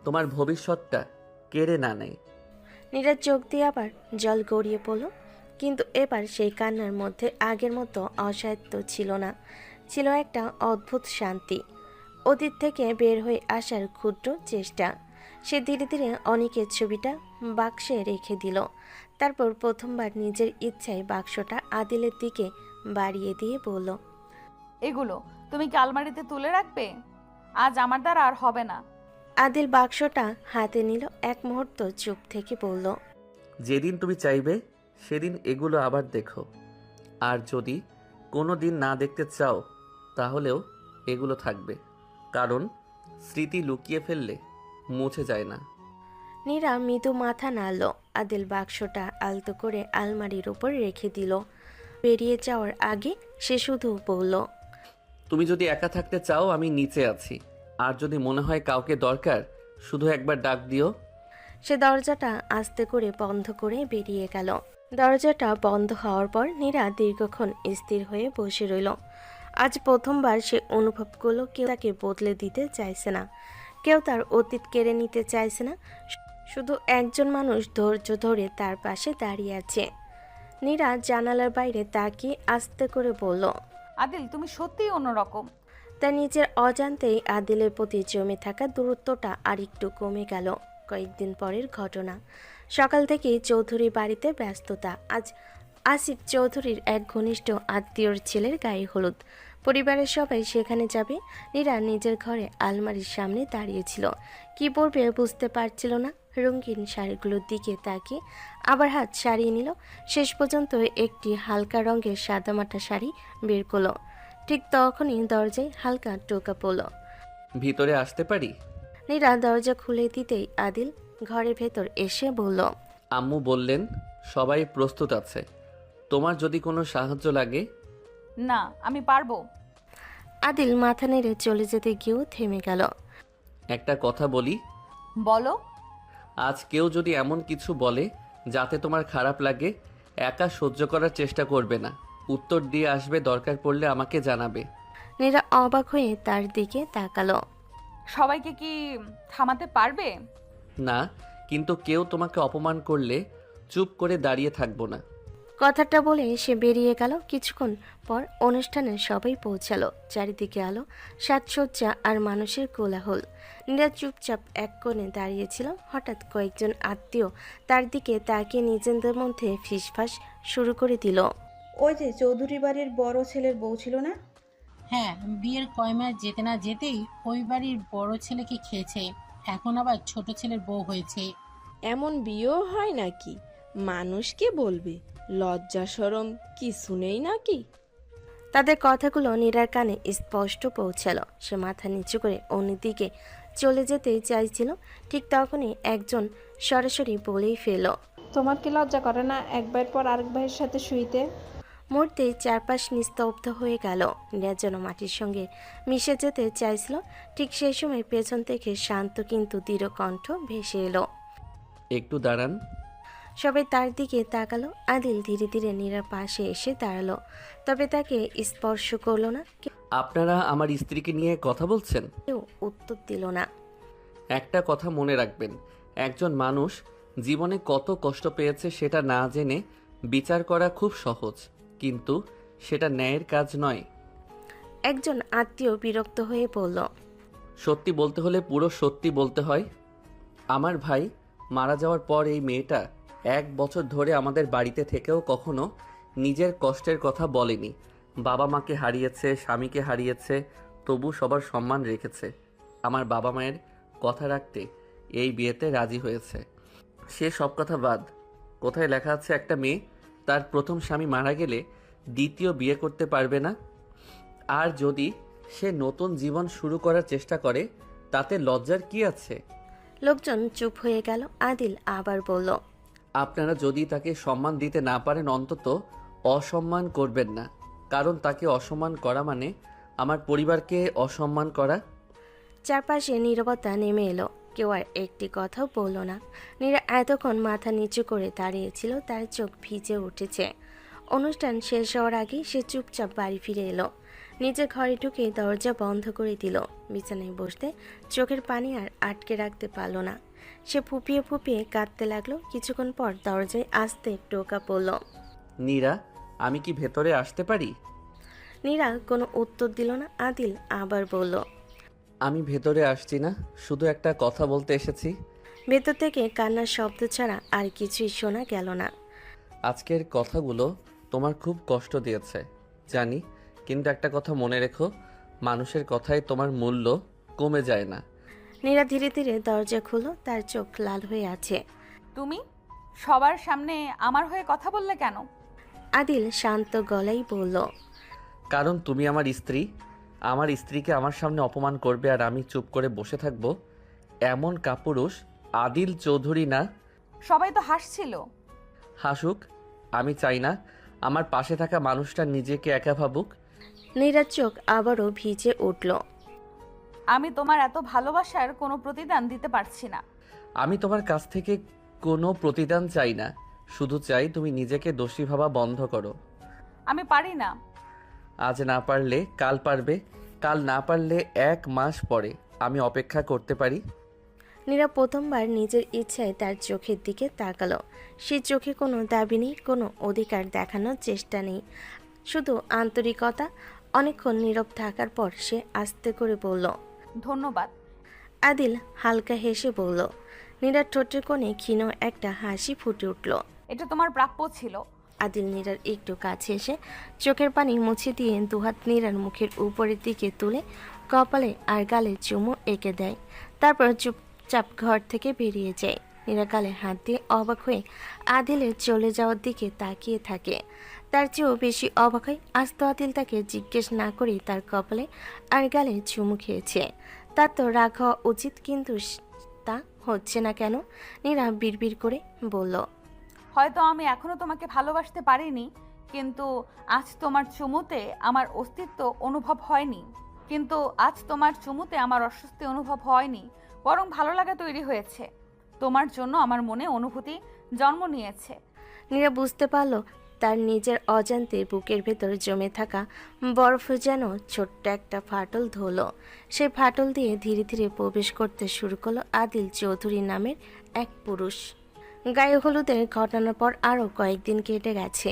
তোমার ভবিষ্যৎটা কেড়ে না নেয়। নীরার চোখ দিয়ে আবার জল গড়িয়ে পড়ল, কিন্তু এবার সেই কান্নার মধ্যে আগের মতো অসাধ্য ছিল না, ছিল একটা অদ্ভুত শান্তি, অতীত থেকে বের হয়ে আসার ক্ষুদ্র চেষ্টা। সে ধীরে ধীরে অনেকের ছবিটা বাক্সে রেখে দিল, তারপর প্রথমবার নিজের ইচ্ছায় বাক্সটা আদিলের দিকে বাড়িয়ে দিয়ে বলল, এগুলো তুমি কি আলমারিতে তুলে রাখবে? আজ আমার দ্বারা আর হবে না। আদিল বাক্সটা হাতে নিল, এক মুহূর্ত চুপ থেকে বলল, যেদিন তুমি চাইবে সেদিন এগুলো আবার দেখো, আর যদি কোনো দিন না দেখতে চাও তাহলেও এগুলো থাকবে, কারণ স্মৃতি লুকিয়ে ফেললে মুছে যায় না। নীরা মৃদু মাথা নাড়ল। আদিল বাক্সটা আলতো করে আলমারির উপর রেখে দিল। বেরিয়ে যাওয়ার আগে সে শুধু বলল, তুমি যদি একা থাকতে চাও আমি নিচে আছি, আর যদি মনে হয় কাউকে দরকার শুধু একবার ডাক দিও। সে দরজাটা আস্তে করে বন্ধ করে বেরিয়ে গেল। দরজাটা বন্ধ হওয়ার পর নীরা দীর্ঘক্ষণ স্থির হয়ে বসে রইল। আজ প্রথমবার সে অনুভব করলো কেউ তাকে বদলে দিতে চাইছে না, কেউ তার অতীত কেড়ে নিতে চাইছে না, শুধু একজন মানুষ ধৈর্য ধরে তার পাশে দাঁড়িয়ে আছে। নীরা জানালার বাইরে তাকিয়ে আস্তে করে বলল, আদিল তুমি সত্যিই অন্যরকম। তার নিজের অজান্তেই আদিলের প্রতি জমে থাকা দূরত্বটা আরেকটু কমে গেল। কয়েকদিন পরের ঘটনা। সকাল থেকেই চৌধুরী বাড়িতে ব্যস্ততা। আজ আসিফ চৌধুরীর এক ঘনিষ্ঠ আত্মীয়র ছেলের গায়ে হলুদ। পরিবারের সবাই সেখানে যাবে। নীরা নিজের ঘরে আলমারির সামনে দাঁড়িয়েছিল, কি পরবে বুঝতে পারছিল না। রঙিন শাড়িগুলোর দিকে তাকিয়ে আবার হাত সারিয়ে নিল। শেষ পর্যন্ত একটি হালকা রঙের সাদামাটা শাড়ি বের করলো। ঠিক তখনই দরজায় হালকা টোকা পড়ল। ভিতরে আসতে পারি? নীরা দরজা খুলে দিতেই আদিল ঘরের ভেতর এসে বলল, আম্মু বললেন সবাই প্রস্তুত আছে, তোমার যদি কোনো সাহায্য লাগে। না, আমি পারবো। আদিল মাথা নেড়ে চলে যেতে গিয়েও থেমে গেল। একটা কথা বলি, বলো। আজ কেউ যদি এমন কিছু বলে যাতে তোমার খারাপ লাগে, একা সহ্য করার চেষ্টা করবে না, উত্তর দিয়ে আসবে, দরকার পড়লে আমাকে জানাবে। নীরা অবাক হয়ে তার দিকে তাকালো। সবাইকে কি থামাতে পারবে? না, কিন্তু কেউ তোমাকে অপমান করলে চুপ করে দাঁড়িয়ে থাকবো না। কথাটা বলে সে বেরিয়ে গেল। কিছুক্ষণ পর অনুষ্ঠানে সবাই পৌঁছালো। চারিদিকে আলো, সাজসজ্জা আর মানুষের কোলাহল। নীরা চুপচাপ এক কোণে দাঁড়িয়েছিল। হঠাৎ কয়েকজন আত্মীয় তার দিকে তাকিয়ে নিজেদের মধ্যে ফিসফাস শুরু করে দিল। ওই যে চৌধুরী বাড়ির বড় ছেলের বউ ছিল না? হ্যাঁ, বিয়ের কয় মাস যেতে না যেতেই ওই বাড়ির বড় ছেলেকে খেয়েছে, এখন আবার ছোট ছেলের বউ হয়েছে। এমন বিয়েও হয় নাকি? মানুষকে বলবে, লজ্জা শরম কিছু নেই নাকি? তাদের কথাগুলো নীরার কানে স্পষ্ট পৌঁছালো। সে মাথা নিচু করে অন্যদিকে চলে যেতে চাইছিল। ঠিক তখনই একজন সরাসরি বলেই ফেল, তোমার কি লজ্জা করে না এক ভাইয়ের পর আরেক ভাইয়ের সাথে শুইতে? মুহূর্তে চারপাশ নিস্তব্ধ হয়ে গেল। নীরা যেন মাটির সঙ্গে মিশে যেতে চাইছিল। ঠিক সেই সময় পেছন থেকে শান্ত কিন্তু দৃঢ় কণ্ঠ ভেসে এলো, একটু দাঁড়ান। সবাই তার দিকে তাকালো। আদিল ধীরে ধীরে নীরার পাশে এসে দাঁড়ালো, তবে তাকে স্পর্শ করলো না। আপনারা আমার স্ত্রীকে নিয়ে কথা বলছেন? কেউ উত্তর দিল না। একটা কথা মনে রাখবেন, একজন মানুষ জীবনে কত কষ্ট পেয়েছে সেটা না জেনে বিচার করা খুব সহজ, কিন্তু সেটা ন্যায়ের কাজ নয়। একজন আত্মীয় বিরক্ত হয়ে বলল, সত্যি বলতে হলে পুরো সত্যি বলতে হয়। আমার ভাই মারা যাওয়ার পর এই মেয়েটা 1 বছর ধরে আমাদের বাড়িতে থেকেও কখনো নিজের কষ্টের কথা বলেনি। বাবা মাকে হারিয়েছে, স্বামীকে হারিয়েছে, তবু সবার সম্মান রেখেছে। আমার বাবা মায়ের কথা রাখতে এই বিয়েতে রাজি হয়েছে। সে সব কথা বাদ, কোথায় লেখা আছে একটা মেয়ে তার প্রথম স্বামী মারা গেলে দ্বিতীয় বিয়ে করতে পারবে না? আর যদি সে নতুন জীবন শুরু করার চেষ্টা করে তাতে লজ্জার কি আছে? লোকজন চুপ হয়ে গেল। আদিল আবার বলল, আপনারা যদি তাকে সম্মান দিতে না পারেন অন্তত অসম্মান করবেন না, কারণ তাকে অসম্মান করা মানে আমার পরিবারকে অসম্মান করা। চারপাশে নীরবতা নেমে এলো। কেউ আর একটি কথাও বলল না। নীরা এতক্ষণ মাথা নিচু করে দাঁড়িয়েছিল, তার চোখ ভিজে উঠেছে। অনুষ্ঠান শেষ হওয়ার আগেই সে চুপচাপ বাড়ি ফিরে এলো। নিজের ঘরে ঢুকে দরজা বন্ধ করে দিল। বিছানায় বসতে চোখের পানি আর আটকে রাখতে পারল না। সে ফুপিয়ে ফুপিয়ে কাঁদতে লাগলো। কিছুক্ষণ পর দরজায় আস্তে টোকা পড়ল। নীরা, আমি কি ভেতরে আসতে পারি? নীরা কোনো উত্তর দিল না। আদিল আবার বলল, আমি ভেতরে আসছি না, শুধু একটা কথা বলতে এসেছি। ভেতর থেকে কান্নার শব্দ ছাড়া আর কিছুই শোনা গেল না। আজকের কথাগুলো তোমার খুব কষ্ট দিয়েছে জানি, কিন্তু একটা কথা মনে রেখো, মানুষের কথায় তোমার মূল্য কমে যায় না। নীরা ধীরে ধীরে দরজা খুলল। তার চোখ লাল হয়ে আছে। তুমি সবার সামনে আমার হয়ে কথা বললে কেন? আদিল শান্ত গলায় বলল, কারণ তুমি আমার স্ত্রী। আমার স্ত্রীকে আমার সামনে অপমান করবে আর আমি চুপ করে বসে থাকবো, এমন কাপুরুষ আদিল চৌধুরী না। সবাই তো হাসছিল। হাসুক, আমি চাই না আমার পাশে থাকা মানুষটা নিজেকে একা ভাবুক। নীরার চোখ আবারও ভিজে উঠল। আমি তোমার এত ভালোবাসার কোনো প্রতিদান দিতে পারছি না। আমি তোমার কাছ থেকে কোনো প্রতিদান চাই না, শুধু চাই তুমি নিজেকে দোষী ভাবা বন্ধ করো। আমি পারি না। আজ না পারলে কাল পারবে, কাল না পারলে 1 মাস পরে। আমি অপেক্ষা করতে পারি। নীরা প্রথমবার নিজের ইচ্ছায় তার চোখের দিকে তাকালো। সে চোখে কোনো দাবি নেই, কোনো অধিকার দেখানোর চেষ্টা নেই, শুধু আন্তরিকতা। অনেকক্ষণ নীরব থাকার পর সে আস্তে করে বলল, ধন্যবাদ। আদিল হালকা হেসে বলল। নীরার ঠোঁটের কোণে ক্ষীণ একটা হাসি ফুটে উঠল। এটা তোমার প্রাপ্য ছিল। আদিল নীরার একটু কাছে এসে চোখের পানি মুছে দিয়ে দুহাত নীরার মুখের উপরের দিকে তুলে কপালে আর গালে চুমু এঁকে দেয়। তারপর চুপচাপ ঘর থেকে বেরিয়ে যায়। নীরা গালে হাত দিয়ে অবাক হয়ে আদিলের চলে যাওয়ার দিকে তাকিয়ে থাকে। তার চেয়েও বেশি অবাক হয় আস্ত আদিল তাকে জিজ্ঞেস না করেই তার কপালে আর গালে চুমু খেয়েছে। তার তো রাগ হওয়া উচিত, কিন্তু তা হচ্ছে না কেন? নীরা বিড়বিড় করে বলল, হয়তো আমি এখনো তোমাকে ভালোবাসতে পারিনি, কিন্তু আজ তোমার চুমুতে আমার অস্তিত্ব অনুভব হয়নি। কিন্তু আজ তোমার চুমুতে আমার অস্বস্তি অনুভব হয়নি, বরং ভালো লাগা তৈরি হয়েছে। তোমার জন্য আমার মনে অনুভূতি জন্ম নিয়েছে। নীরা বুঝতে পারল তার নিজের অজান্তে বুকের ভেতর জমে থাকা বরফ যেন ছোট্ট একটা ফাটল ধরল। সেই ফাটল দিয়ে ধীরে ধীরে প্রবেশ করতে শুরু করলো আদিল চৌধুরী নামের এক পুরুষ। গায়ে হলুদের ঘটনার পর আরও কয়েকদিন কেটে গেছে।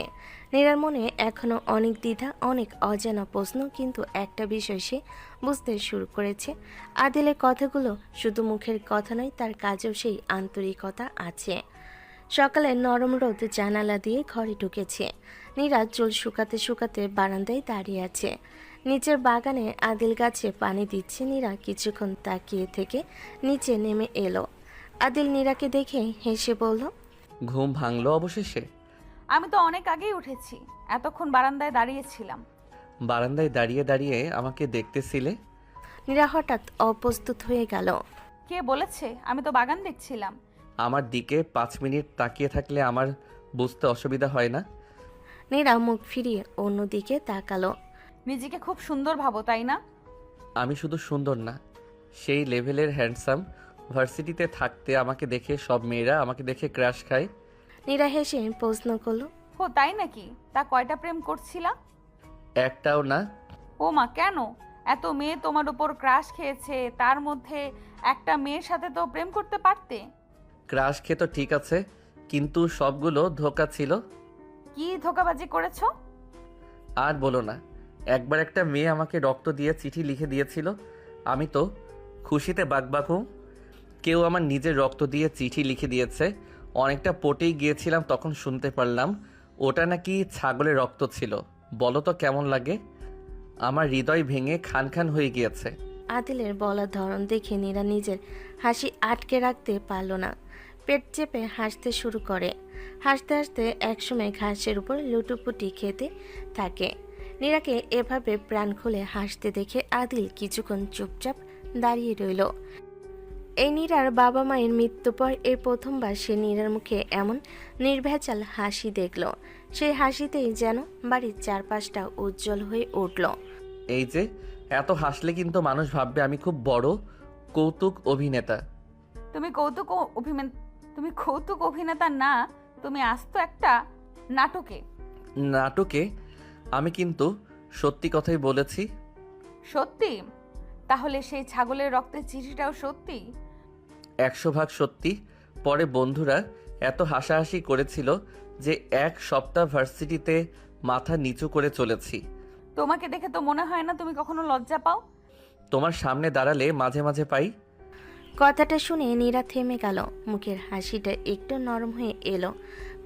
নীরার মনে এখনও অনেক দ্বিধা, অনেক অজানা প্রশ্ন, কিন্তু একটা বিষয় সে বুঝতে শুরু করেছে। আদিলের কথাগুলো শুধু মুখের কথা নয়, তার কাজেও সেই আন্তরিকতা আছে। সকালে নরম রোদ জানালা দিয়ে ঘরে ঢুকেছে। নীরা চুল শুকাতে শুকাতে বারান্দায় দাঁড়িয়ে আছে। নিচের বাগানে আদিল গাছে পানি দিচ্ছে। নীরা কিছুক্ষণ তাকিয়ে থেকে নিচে নেমে এলো। আদিল নীরাকে দেখে হেসে বলল, ঘুম ভাঙলো অবশেষে? আমি তো অনেক আগেই উঠেছি, এতক্ষণ বারান্দায় দাঁড়িয়েছিলাম। বারান্দায় দাঁড়িয়ে দাঁড়িয়ে আমাকে দেখতেছিলে? নীরা হঠাৎ অপ্রস্তুত হয়ে গেল। কে বলেছে? আমি তো বাগান দেখছিলাম। আমার দিকে 5 মিনিট তাকিয়ে থাকলে আমার বুঝতে অসুবিধা হয় না? নীরা মুখ ফিরিয়ে অন্যদিকে তাকালো। নিজেকে খুব সুন্দর ভাবো, তাই না? আমি শুধু সুন্দর না, সেই লেভেলের হ্যান্ডসাম। ভার্সিটিতে থাকতে আমাকে দেখে সব মেয়েরা আমাকে দেখে ক্রাশ খায়। নীরা হেসে প্রশ্ন করলো, ও তাই নাকি? তা কয়টা প্রেম করছিলা? একটাও না। ও মা, কেন? এত মেয়ে তোমার উপর ক্রাশ খেয়েছে, তার মধ্যে একটা মেয়ের সাথে তো প্রেম করতে পারতে। ক্রাশ খেয়ে তো ঠিক আছে, কিন্তু সবগুলো ধোঁকা ছিল। কি ধোঁকাবাজি করেছো? আর বলো না, একবার একটা মেয়ে আমাকে রক্ত দিয়ে চিঠি লিখে দিয়েছিল। আমি তো খুশিতে বাকবাকুম। কেউ আমার নিজের রক্ত দিয়ে চিঠি লিখে দিয়েছে। অনেকটা পটেই গিয়েছিলাম, তখন শুনতে পারলাম ওটা নাকি ছাগলের রক্ত ছিল। বলো তো কেমন লাগে? আমার হৃদয় ভেঙে খান খান হয়ে গিয়েছে। আদিলের বলার ধরন দেখে নীরা নিজের হাসি আটকে রাখতে পারল না। পেট চেপে হাসতে শুরু করে। হাসতে হাসতে একসময় ঘাসের উপর লুটোপুটি খেতে থাকে। নীরাকে এভাবে প্রাণ খুলে হাসতে দেখে আদিল কিছুক্ষণ চুপচাপ দাঁড়িয়ে রইল। এই নীরার বাবা মায়ের মৃত্যুর পর এই প্রথমবার সে নীরার মুখে এমন নির্ভেজাল হাসি দেখল। সেই হাসিতেই যেন বাড়ির চারপাশটা উজ্জ্বল হয়ে উঠল। এই যে এত হাসলে কিন্তু মানুষ ভাববে আমি খুব বড় কৌতুক অভিনেতা। তুমি কৌতুক অভিনেতা না, তুমি আস্ত একটা নাটকে। নাটকে? আমি কিন্তু সত্যি কথাই বলেছি। সত্যি? তাহলে সেই ছাগলের রক্তের চিঠিটাও সত্যি? 100 ভাগ সত্যি। পরে বন্ধুরা এত হাসাহাসি করেছিল যে এক সপ্তাহ ভার্সিটিতে মাথা নিচু করে চলেছি। তোমাকে দেখে তো মনে হয় না তুমি কখনো লজ্জা পাও। তোমার সামনে দাঁড়ালে মাঝে মাঝে পাই। কথাটা শুনে নীরা থেমে গেল, মুখের হাসিটা একটু নরম হয়ে এলো।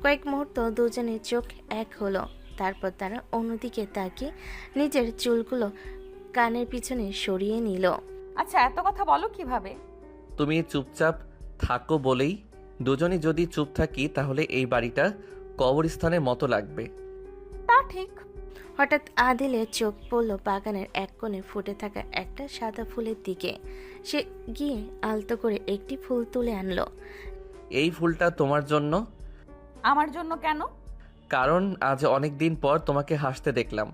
কয়েক মুহূর্ত দুজনের চোখ এক হলো, তারপর তারা অন্যদিকে তাকিয়ে নিজের চুলগুলো কানের পিছনে সরিয়ে নিল। আচ্ছা, এত কথা বলো কিভাবে? তুমি চুপচাপ থাকো বলেই। দুজনই যদি চুপ থাকি তাহলে এই বাড়িটা কবরস্থানের মতো লাগবে। তা ঠিক। হঠাৎ আদিলের চোখ পড়ল বাগানের এক কোণে ফুটে থাকা একটা সাদা ফুলের দিকে। সে গিয়ে আলতো করে একটি ফুল তুলে আনলো। এই ফুলটা তোমার জন্য। আমার জন্য কেন? কারণ আজ অনেক দিন পর তোমাকে হাসতে দেখলাম।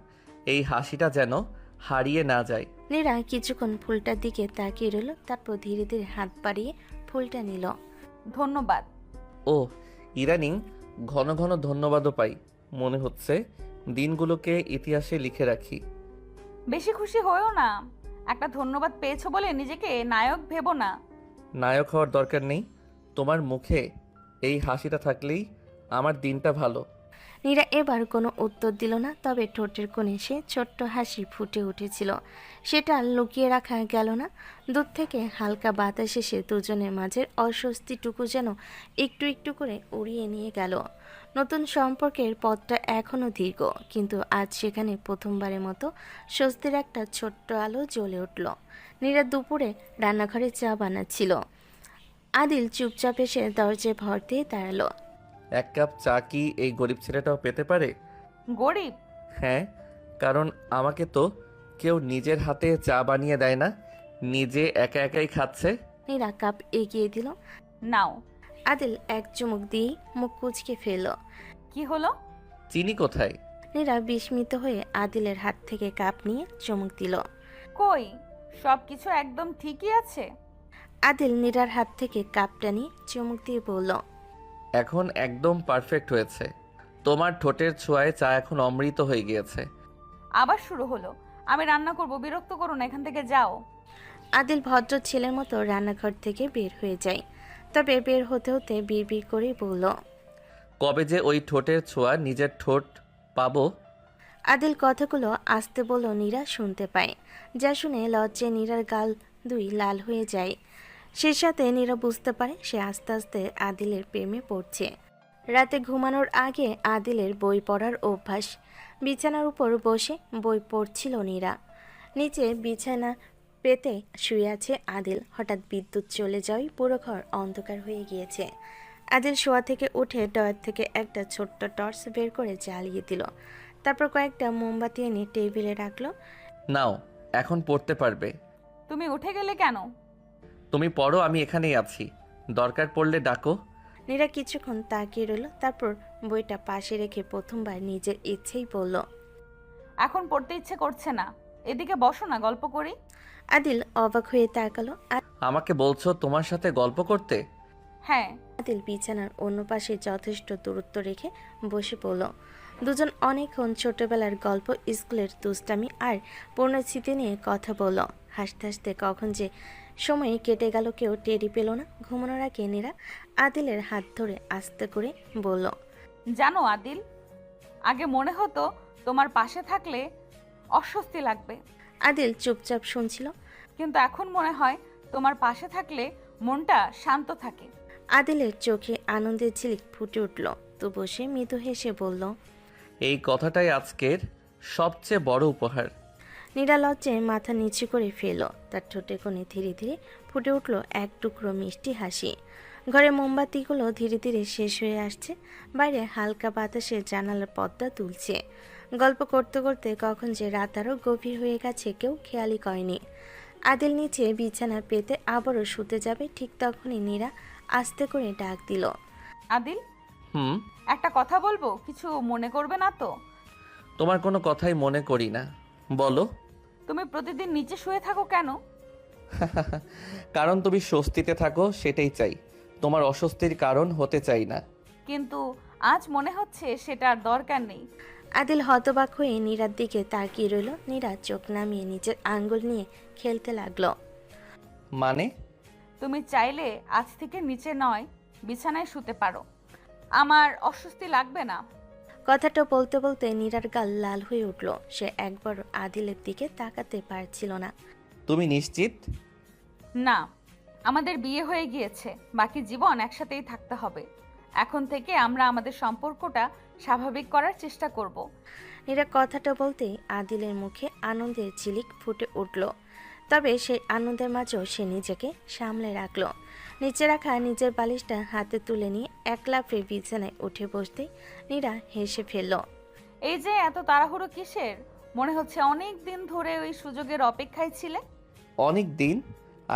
এই হাসিটা যেন হারিয়ে না যায়। নীরা কিছুক্ষণ ফুলটার দিকে তাকিয়ে রইল, তারপর ধীরে ধীরে হাত বাড়িয়ে ফুলটা নিল। ধন্যবাদ। ও, ইদানিং ঘন ঘন ধন্যবাদও পাই। মনে হচ্ছে দিনগুলোকে ইতিহাসে লিখে রাখি। বেশি খুশি হয়েও না। একটা ধন্যবাদ পেয়েছো বলে নিজেকে নায়ক ভেবো না। নায়ক হওয়ার দরকার নেই। তোমার মুখে এই হাসিটা থাকলেই আমার দিনটা ভালো। নীরা এবার কোনো উত্তর দিল না, তবে ঠোঁটের কোণে সে ছোট্ট হাসি ফুটে উঠেছিল। সেটা লুকিয়ে রাখা গেল না। দূর থেকে হালকা বাতাস এসে দুজনের মাঝের অস্বস্তিটুকু যেন একটু একটু করে উড়িয়ে নিয়ে গেল। নতুন সম্পর্কের পথটা এখনও দীর্ঘ, কিন্তু আজ সেখানে প্রথমবারের মতো স্বস্তির একটা ছোট্ট আলো জ্বলে উঠল। নীরা দুপুরে রান্নাঘরে চা বানাচ্ছিল। আদিল চুপচাপ এসে দরজায় ভর দিয়ে দাঁড়ালো। 1 কাপ চা কি এই গরিব ছেলেটাও পেতে পারে? গরিব? হ্যাঁ, কারণ আমাকে তো কেউ নিজের হাতে চা বানিয়ে দেয় না, নিজে একা একাই খাচ্ছে। নীরা কাপ এগিয়ে দিল। নাও। আদিল এক চুমুক দিয়ে মুখ কুঁচকে ফেলল। কি হলো? চিনি কোথায়? নীরা বিস্মিত হয়ে আদিলের হাত থেকে কাপ নিয়ে চুমুক দিল। কই, সব কিছু একদম ঠিকই আছে। আদিল নীরার হাত থেকে কাপটা নিয়ে চুমুক দিয়ে বলল, এখন একদম পারফেক্ট হয়েছে। তোমার ঠোঁটের ছোঁয়ায় চা এখন অমৃত হয়ে গিয়েছে। আবার শুরু হলো। আমি রান্না করব, বিরক্ত করো না, এখান থেকে যাও। আদিল ভদ্র ছেলের মতো রান্নাঘর থেকে বের হয়ে যায়, তবে বের হতে হতে বিড়বিড় করে বলল, কবে যে ওই ঠোঁটের ছোঁয়া নিজের ঠোঁট পাবো? আদিল কথাগুলো আস্তে বলল, নীরা শুনতে পায়। যা শুনে লজ্জায় নীরার গাল দুই লাল হয়ে যায়। সে সাথে নীরা বুঝতে পারে সে আস্তে আস্তে আদিলের প্রেমে পড়ছে। রাতে ঘুমানোর আগে আদিলের বই পড়ার অভ্যাস। বিছানার উপর বসে বই পড়ছিল নীরা। নিচে বিছানা পেতে শুয়ে আছে আদিল। হঠাৎ বিদ্যুৎ চলে যাওয়ায় পুরো ঘর অন্ধকার হয়ে গিয়েছে। আদিল শোয়া থেকে উঠে ডয়ার থেকে একটা ছোট্ট টর্চ বের করে জ্বালিয়ে দিল। তারপর কয়েকটা মোমবাতি এনে টেবিলে রাখলো। নাও, এখন পড়তে পারবে। তুমি উঠে গেলে কেন? তুমি পড়ো, আমি এখানেই আছি, দরকার পড়লে ডাকো। নীরা কিছুক্ষণ তাকিয়ে রইল, তারপর বইটা পাশে রেখে প্রথমবার নিজের ইচ্ছেই বলল, এখন পড়তে ইচ্ছে করছে না, এদিকে বসো না, গল্প করি। আদিল অবাক হয়ে তাকালো। আমাকে বলছো তোমার সাথে গল্প করতে? হ্যাঁ। আদিল বিছানার অন্য পাশে যথেষ্ট দূরত্ব রেখে বসে পড়ল। দুজন অনেকক্ষণ ছোটবেলার গল্প, স্কুলের দুষ্টামি আর পূর্ণস্মৃতি নিয়ে কথা বলল। হাসতে হাসতে কখন যে সময় কেটে গেল কেউ টেরি পেল না। ঘুমানোর আগে নীরা আদিলের হাত ধরে আস্তে করে বলল, জানো আদিল, আগে মনে হতো তোমার পাশে থাকলে অস্বস্তি লাগবে। আদিল চুপচাপ শুনছিল, কিন্তু এখন মনে হয় তোমার পাশে থাকলে মনটা শান্ত থাকে। আদিলের চোখে আনন্দের ঝিলিক ফুটে উঠল, তবু সে মৃদু হেসে বলল, এই কথাটাই আজকের সবচেয়ে বড় উপহার। নীরা লজ্জায় মাথা নিচু করে ফেলল। তার ঠোঁটে কোণে ধীরে ধীরে ফুটে উঠল এক টুকরো মিষ্টি হাসি। ঘরে মোমবাতিগুলো ধীরে ধীরে শেষ হয়ে আসছে। বাইরে হালকা বাতাসে জানালার পর্দা তুলছে। গল্প করতে করতে কখন যে রাত আরও গভীর হয়ে গেছে কেউ খেয়ালই করেনি। আদিল নিচে বিছানা পেতে আবারও শুতে যাবে, ঠিক তখনই নীরা আস্তে করে ডাক দিল, আদিল, হুম? একটা কথা বলবো, কিছু মনে করবে না তো? তোমার কোনো কথাই মনে করি না, বলো। তুমি প্রতিদিন নিচে শুয়ে থাকো কেন? কারণ তুমি স্বস্তিতে থাকো, সেটাই চাই। তোমার অস্বস্তির কারণ হতে চাই না। কিন্তু আজ মনে হচ্ছে সেটার দরকার নেই। আদিল হতবাক হয়ে নীরার দিকে তাকিয়ে রইল। নীরা চোখ নামিয়ে নিজের আঙ্গুল নিয়ে খেলতে লাগলো। মানে? তুমি চাইলে আজ থেকে নিচে নয় বিছানায় শুতে পারো, আমার অস্বস্তি লাগবে না। কথাটা বলতে বলতে নীরার গাল লাল হয়ে উঠল। সে একবার আদিলের দিকে তাকাতে পারছিল না। তুমি নিশ্চিত? না, আমাদের বিয়ে হয়ে গিয়েছে, বাকি জীবন একসাথেই থাকতে হবে। এখন থেকে আমরা আমাদের সম্পর্কটা স্বাভাবিক করার চেষ্টা করব। নীরা কথাটা বলতেই আদিলের মুখে আনন্দের ঝিলিক ফুটে উঠল। তবে সেই আনন্দের মাঝেও সে নিজেকে সামলে রাখল। নিচে রাখা নিজের বালিশটা হাতে তুলে নিয়ে এক লাফে বিছানায় উঠে বসতেই নীরা হেসে ফেলল। এই যে এত তাড়াহুড়ো কিসের? মনে হচ্ছে অনেক দিন ধরে ওই সুযোগের অপেক্ষায় ছিলে। অনেক দিন?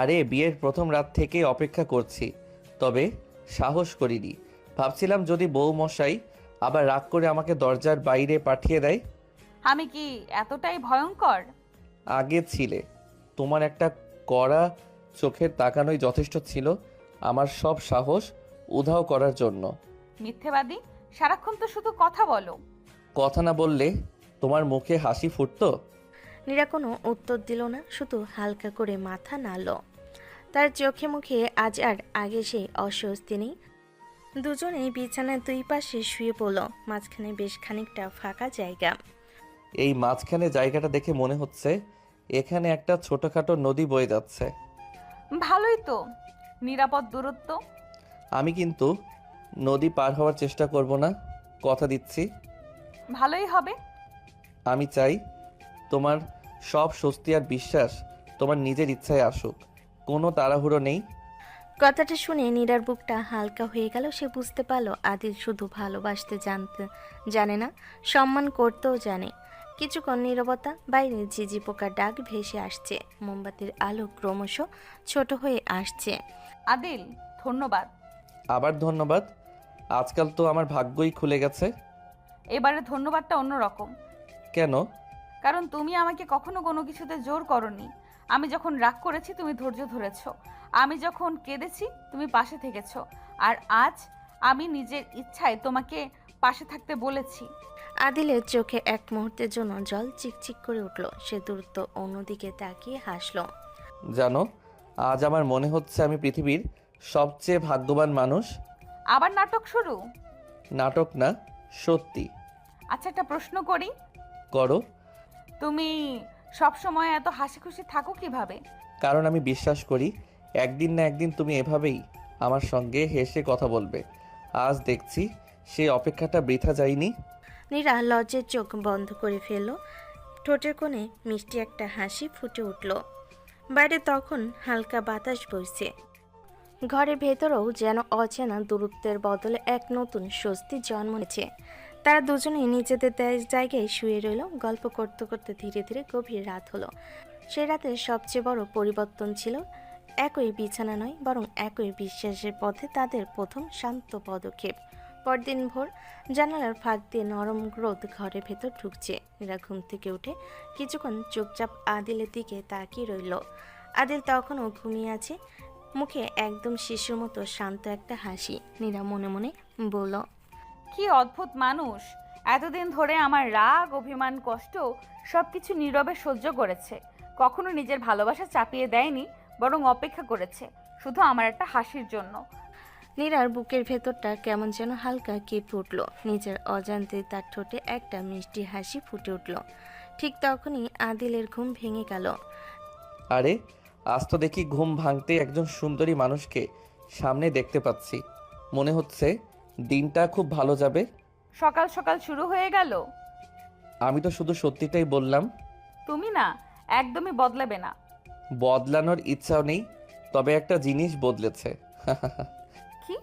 আরে বিয়ের প্রথম রাত থেকে অপেক্ষা করছি, তবে সাহস করিনি। ভাবছিলাম যদি বউ মশাই আবার রাগ করে আমাকে দরজার বাইরে পাঠিয়ে দেয়। আমি কি এতটাই ভয়ঙ্কর? আগে ছিলে, তোমার একটা কড়া চোখের তাকানোই যথেষ্ট ছিল আমার সব সাহস উধাও করার জন্য। মিথ্যেবাদী, সারাক্ষণ তো শুধু কথা বলো। কথা না বললে তোমার মুখে হাসি ফুটতো? নীরা কোনো উত্তর দিল না, শুধু হালকা করে মাথা নাড়ল। তার চোখে মুখে আজ আর আগে সেই অস্বস্তি নেই। দুজনেই বিছানার দুই পাশে শুয়ে পড়ল। মাঝখানে বেশ খানিকটা ফাঁকা জায়গা। এই মাঝখানে জায়গাটা দেখে মনে হচ্ছে এখানে একটা ছোটখাটো নদী বয়ে যাচ্ছে। ভালোই তো, নিরাপদ দূরত্ব। আমি কিন্তু নদী পার হওয়ার চেষ্টা করব না, কথা দিচ্ছি। ভালোই হবে। আমি চাই তোমার সব স্বস্তি আর বিশ্বাস তোমার নিজের ইচ্ছায় আসুক, কোনো তাড়াহুড়ো নেই। কথাটা শুনে নীরার বুকটা হালকা হয়ে গেল। সে বুঝতে পারল আদিল শুধু ভালোবাসতে জানে না, সম্মান করতেও জানে। কিছুক্ষণ নীরবতা, বাইরে ঝিঝি পোকার ডাক ভেসে আসছে। মোমবাতির আলো ক্রমশ ছোট হয়ে আসছে। আদিল, ধন্যবাদ। আবার ধন্যবাদ? আজকাল তো আমার ভাগ্যই খুলে গেছে। এবারে ধন্যবাদটা অন্যরকম। কেন? কারণ তুমি আমাকে কখনো কোনো কিছুতে জোর করনি। আমি যখন রাগ করেছি তুমি ধৈর্য ধরেছো, আমি যখন কেঁদেছি তুমি পাশে থেকেছো, আর আজ আমি নিজের ইচ্ছায় তোমাকে পাশে থাকতে বলেছি। আদিলের চোখে এক মুহূর্তের জন্য জল চিকচিক করে উঠল। সে দ্রুত অন্যদিকে তাকিয়ে হাসল। জানো, আজ আমার মনে হচ্ছে আমি পৃথিবীর সবচেয়ে ভাগ্যবান মানুষ। আবার নাটক শুরু? নাটক না, সত্যি। আচ্ছা, একটা প্রশ্ন করি। করো। তুমি সব সময় এত হাসি খুশি থাকো কিভাবে? কারণ আমি বিশ্বাস করি একদিন না একদিন তুমি এভাবেই আমার সঙ্গে হেসে কথা বলবে। আজ দেখছি সেই অপেক্ষাটা বৃথা যায়নি। নীরা লজ্জের চোখ বন্ধ করে ফেলল। ঠোঁটের কোণে মিষ্টি একটা হাসি ফুটে উঠল। বাইরে তখন হালকা বাতাস বইছে। ঘরের ভেতরেও যেন অচেনা দূরত্বের বদলে এক নতুন স্বস্তি জন্ম নিয়েছে। তারা দুজনেই নিজেদের জায়গায় শুয়ে রইল। গল্প করতে করতে ধীরে ধীরে গভীর রাত হলো। সেই রাতের সবচেয়ে বড় পরিবর্তন ছিল একই বিছানা নয়, বরং একই বিশ্বাসের পথে তাদের প্রথম শান্ত পদক্ষেপ। পরদিন ভোর, জানালার ফাঁক দিয়ে নরম রোদ ঘরের ভেতর ঢুকছে। নীরা ঘুম থেকে উঠে কিছুক্ষণ চুপচাপ আদিলের দিকে তাকিয়ে রইল। আদিল তখনও ঘুমিয়ে আছে, মুখে একদম শিশুর মতো শান্ত একটা হাসি। নীরা মনে মনে বলল, কি অদ্ভুত মানুষ! এতদিন ধরে আমার রাগ, অভিমান, কষ্ট সবকিছু নীরবে সহ্য করেছে। কখনো নিজের ভালোবাসা চাপিয়ে দেয়নি, বরং অপেক্ষা করেছে শুধু আমার একটা হাসির জন্য। নীরার বুকের ভেতরটা কেমন যেন হালকা কেঁপে উঠল। নিজের অজান্তে তার ঠোঁটে একটা মিষ্টি হাসি ফুটে উঠল। ঠিক তখনই আদিলের ঘুম ভেঙে গেল। আরে আজ তো দেখি ঘুম ভাঙতে একজন সুন্দরী মানুষকে সামনে দেখতে পাচ্ছি। মনে হচ্ছে দিনটা খুব ভালো যাবে। সকাল সকাল শুরু হয়ে গেল। আমি তো শুধু সত্যিটাই বললাম। তুমি না, একদমই বদলাবে না। বদলানোর ইচ্ছাও নেই, তবে একটা জিনিস বদলেছে। কি?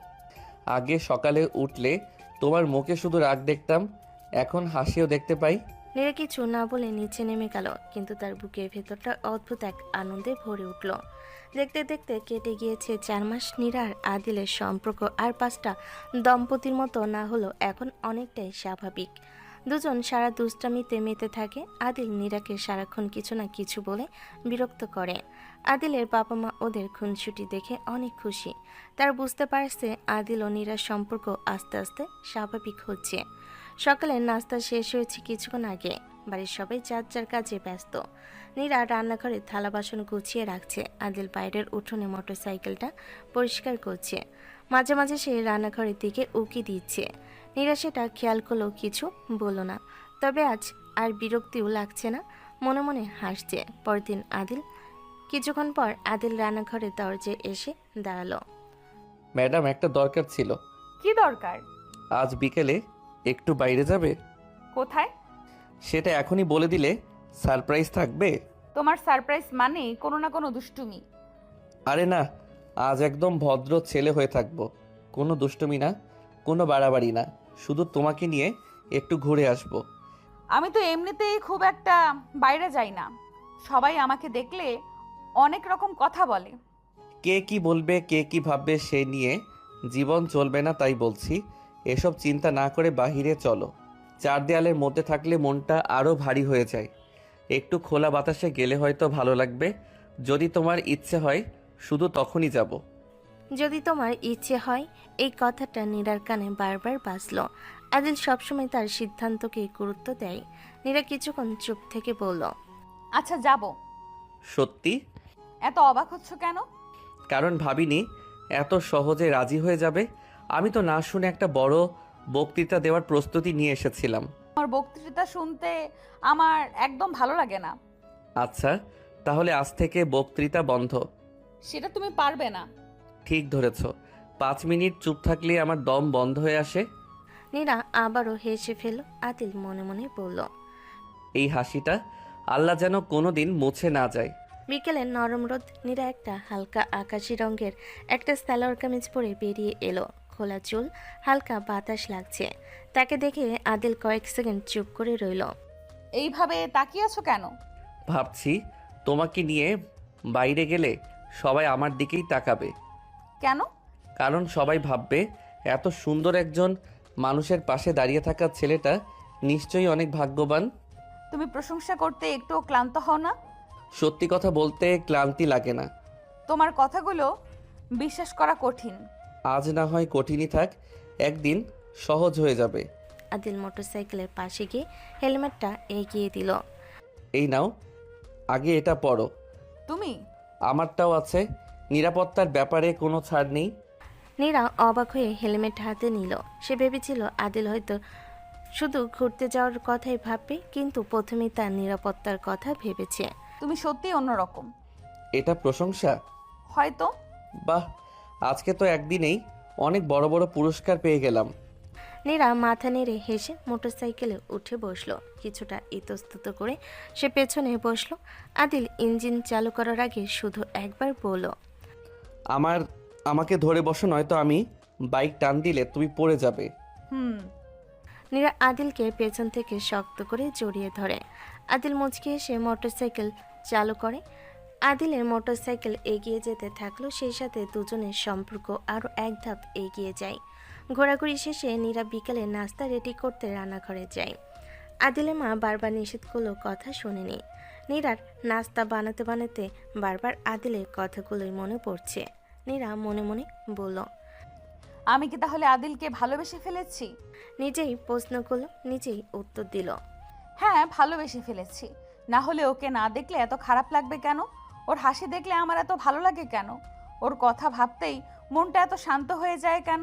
আগে সকালে উঠলে তোমার মুখে শুধু রাগ দেখতাম, এখন হাসিও দেখতে পাই। নীরা কিছু না বলে নিচে নেমে গেল, কিন্তু তার বুকের ভেতরটা অদ্ভুত এক আনন্দে ভরে উঠল। দেখতে দেখতে কেটে গিয়েছে 4 মাস। নীরা আর আদিলের সম্পর্ক আর 5টা দম্পতির মতো না হলো এখন অনেকটাই স্বাভাবিক। দুজন সারা দুষ্টামিতে মেতে থাকে। আদিল নীরাকে সারাক্ষণ কিছু না কিছু বলে বিরক্ত করে। আদিলের বাবা মা ওদের খুনসুটি দেখে অনেক খুশি। তারা বুঝতে পারছে আদিল ও নীরার সম্পর্ক আস্তে আস্তে স্বাভাবিক হচ্ছে। সকালের নাস্তা শেষ হয়েছে কিছুক্ষণ আগে। বাড়ির সবাই যার যার কাজে ব্যস্ত। নীরা রান্নাঘরে থালা বাসন গুছিয়ে রাখছে। আদিল বাইরের উঠোনে মোটরসাইকেলটা পরিষ্কার করছে। মাঝে মাঝে সে রান্নাঘরের দিকে উকি দিচ্ছে। নীরা সেটা খেয়াল করলেও কিছু বলল না। তবে আজ আর বিরক্তিও লাগছে না, মনে মনে হাসছে। পরদিন আদিল কিছুক্ষণ পর আদিল রান্নাঘরের দরজায় এসে দাঁড়ালো। ম্যাডাম, একটা দরকার ছিল। কি দরকার? আজ বিকেলে একটু বাইরে যাবে? কোথায়? সেটা এখনই বলে দিলে সারপ্রাইজ থাকবে। তোমার সারপ্রাইজ মানে কোনো না কোনো দুষ্টুমি। আরে না, আজ একদম ভদ্র ছেলে হয়ে থাকবো। কোনো দুষ্টুমি না, কোনো বাড়াবাড়ি না, শুধু তোমাকে নিয়ে একটু ঘুরে আসবো। আমি তো এমনিতেই খুব একটা বাইরে যাই না। সবাই আমাকে দেখলে অনেক রকম কথা বলে। কে কি বলবে, কে কি ভাববে সে নিয়ে জীবন চলবে না, তাই বলছি এসব চিন্তা না করে বাহিরে চলো। চার দেয়ালের মধ্যে থাকলে মনটা আরও ভারী হয়ে যায়। একটু খোলা বাতাসে গেলে হয়তো ভালো লাগবে। যদি তোমার ইচ্ছে হয় শুধু তখনই যাব। যদি তোমার ইচ্ছে হয়, এই কথাটা নীরার কানে বারবার বাজলো। আদিল সবসময় তার সিদ্ধান্তকে গুরুত্ব দেয়। নীরা কিছুক্ষণ চুপ থেকে বলল, আচ্ছা যাব। সত্যি? এত অবাক হচ্ছ কেন? কারণ ভাবিনি এত সহজে রাজি হয়ে যাবে। আমি তো না শুনে একটা বড় বক্তৃতা দেওয়ার প্রস্তুতি নিয়ে এসেছিলাম। আমার বক্তৃতা শুনতে আমার একদম ভালো লাগে না। আচ্ছা, তাহলে আজ থেকে বক্তৃতা বন্ধ। সেটা তুমি পারবে না। ঠিক ধরেছ। 5 মিনিট চুপ থাকলে আমার দম বন্ধ হয়ে আসে। নীরা আবারও হেসে ফেল। আদিল মনে মনে বলল, এই হাসিটা আল্লাহ যেন কোনো দিন মুছে না যায়। বিকেলে নরম রোদ। নীরা একটা হালকা আকাশি রঙের একটা সালোয়ার কামিজ পরে বেরিয়ে এলো। খোলা চুল, হালকা বাতাস লাগছে। তাকে দেখে আদিল কয়েক সেকেন্ড চুপ করে রইল। এইভাবে তাকিয়ে আছো কেন? ভাবছি তোমাকে নিয়ে বাইরে গেলে সবাই আমার দিকেই তাকাবে। কেন? কারণ সবাই ভাববে এত সুন্দর একজন মানুষের পাশে দাঁড়িয়ে থাকা ছেলেটা নিশ্চয়ই অনেক ভাগ্যবান। তুমি প্রশংসা করতে একটুও ক্লান্ত হও না? সত্যি কথা বলতে ক্লান্তি লাগে না। তোমার কথাগুলো বিশ্বাস করা কঠিন। আজ না হয় কঠিনই থাক, একদিন সহজ হয়ে যাবে। আদিল মোটরসাইকেলের পাশে গিয়ে হেলমেটটা এগিয়ে দিল। এই নাও, আগে এটা পরো। তুমি? আমারটাও আছে। নিরাপত্তার ব্যাপারে কোনো ছাড় নেই। নীরা অবাক হয়ে হেলমেট হাতে নিল। সে ভেবেছিল আদিল হয়তো শুধু ঘুরতে যাওয়ার কথাই ভাববে, কিন্তু প্রথমেই তার নিরাপত্তার কথা ভেবেছে। তুমি সত্যিই অন্যরকম। এটা প্রশংসা? হয়তো। বাহ, আজকে তো একদিনেই অনেক বড় বড় পুরস্কার পেয়ে গেলাম। নীরা মাথা নেড়ে হেসে মোটরসাইকেলে উঠে বসলো। কিছুটা ইতস্তত করে সে পেছনে বসলো। আদিল ইঞ্জিন চালু করার আগে শুধু একবার বলল, আমাকে ধরে বসো, নয়তো আমি বাইক টান দিলে তুমি পড়ে যাবে। হুম। নীরা আদিলকে পেছন থেকে শক্ত করে জড়িয়ে ধরে। আদিল মুচকি এসে মোটরসাইকেল চালু করে। আদিলের মোটরসাইকেল এগিয়ে যেতে থাকলো, সেই সাথে দুজনের সম্পর্ক আরও এক ধাপ এগিয়ে যায়। ঘোরাঘুরি শেষে নীরা বিকালে নাস্তা রেডি করতে রান্নাঘরে যায়। আদিলের মা বারবার নিষেধ করলেও কথা শোনেনি। নীরার নাস্তা বানাতে বানাতে বারবার আদিলের কথাগুলোই মনে পড়ছে। নীরা মনে মনে বলল, আমি কি তাহলে আদিলকে ভালোবেসে ফেলেছি? নিজেই প্রশ্ন করলো, নিজেই উত্তর দিল। হ্যাঁ, ভালোবেসে ফেলেছি। না হলে ওকে না দেখলে এত খারাপ লাগবে কেন? ওর হাসি দেখলে আমার এত ভালো লাগে কেন? ওর কথা ভাবতেই মনটা এত শান্ত হয়ে যায় কেন?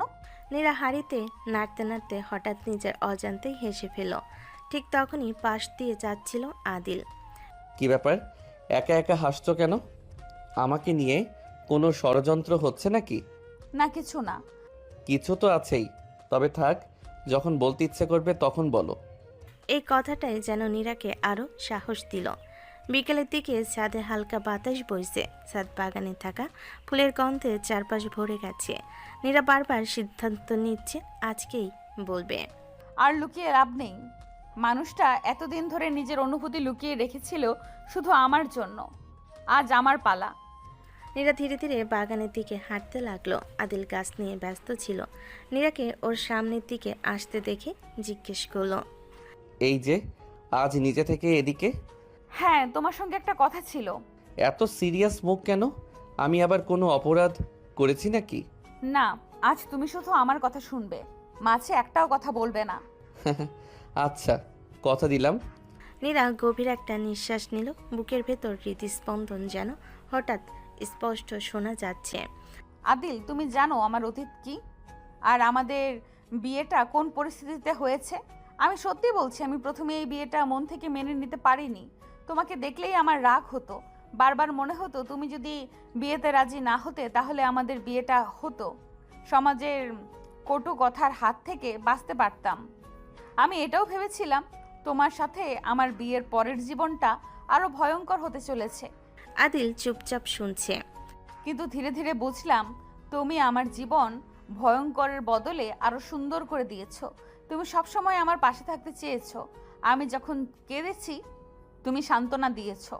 নীরা হাঁড়িতে নাড়তে নাড়তে হঠাৎ নিজের অজান্তেই হেসে ফেল। ঠিক তখনই পাশ দিয়ে যাচ্ছিল আদিল। কি ব্যাপার, একা একা হাসছো কেন? আমাকে নিয়ে কোনো ষড়যন্ত্র হচ্ছে নাকি? না, কিছু না। কিছু তো আছেই, তবে থাক, যখন বলতে ইচ্ছে করবে তখন বলো। এই কথাটাই যেন নীরাকে আরও সাহস দিল। বিকেলের দিকে ছাদে হালকা বাতাস বইছে। ছাদ বাগানে থাকা ফুলের গন্ধে চারপাশ ভরে গেছে। নীরা বারবার সিদ্ধান্ত নিচ্ছে আজকেই বলবে। আর লুকিয়ে লাভ নেই। মানুষটা এতদিন ধরে নিজের অনুভূতি লুকিয়ে রেখেছিল শুধু আমার জন্য। আজ আমার পালা। নীরা ধীরে ধীরে বাগানের দিকে হাঁটতে লাগলো। আদিল গাছ নিয়ে ব্যস্ত ছিল। নীরাকে ওর সামনের দিকে আসতে দেখে জিজ্ঞেস করলো, এই যে আজ নিজে থেকে এদিকে? হ্যাঁ, তোমার সঙ্গে একটা কথা ছিল। এত সিরিয়াস মুখ কেন? আমি আবার কোনো অপরাধ করেছি নাকি? না, আজ তুমি শুধু আমার কথা শুনবে, মাঝে একটাও কথা বলবে না। আচ্ছা, কথা দিলাম। নীরা গভীর একটা নিঃশ্বাস নিল। বুকের ভেতর হৃদস্পন্দন যেন হঠাৎ স্পষ্ট শোনা যাচ্ছে। আদিল, তুমি জানো আমার অতীত কি, আর আমাদের বিয়েটা কোন পরিস্থিতিতে হয়েছে? আমি সত্যি বলছি, আমি প্রথমে এই বিয়েটা মন থেকে মেনে নিতে পারিনি। তোমাকে দেখলেই আমার রাগ হতো। বারবার মনে হতো তুমি যদি বিয়েতে রাজি না হতে তাহলে আমাদের বিয়েটা হতো। সমাজের কটু কথার হাত থেকে বাঁচতে পারতাম। আমি এটাও ভেবেছিলাম তোমার সাথে আমার বিয়ের পরের জীবনটা আরো ভয়ঙ্কর হতে চলেছে। আদিল চুপচাপ শুনছে। কিন্তু ধীরে ধীরে বুঝলাম তুমি আমার জীবন ভয়ঙ্করের বদলে আরো সুন্দর করে দিয়েছো। তুমি সবসময় আমার পাশে থাকতে চেয়েছো। আমি যখন কেঁদেছি তুমি সান্ত্বনা দিয়েছো।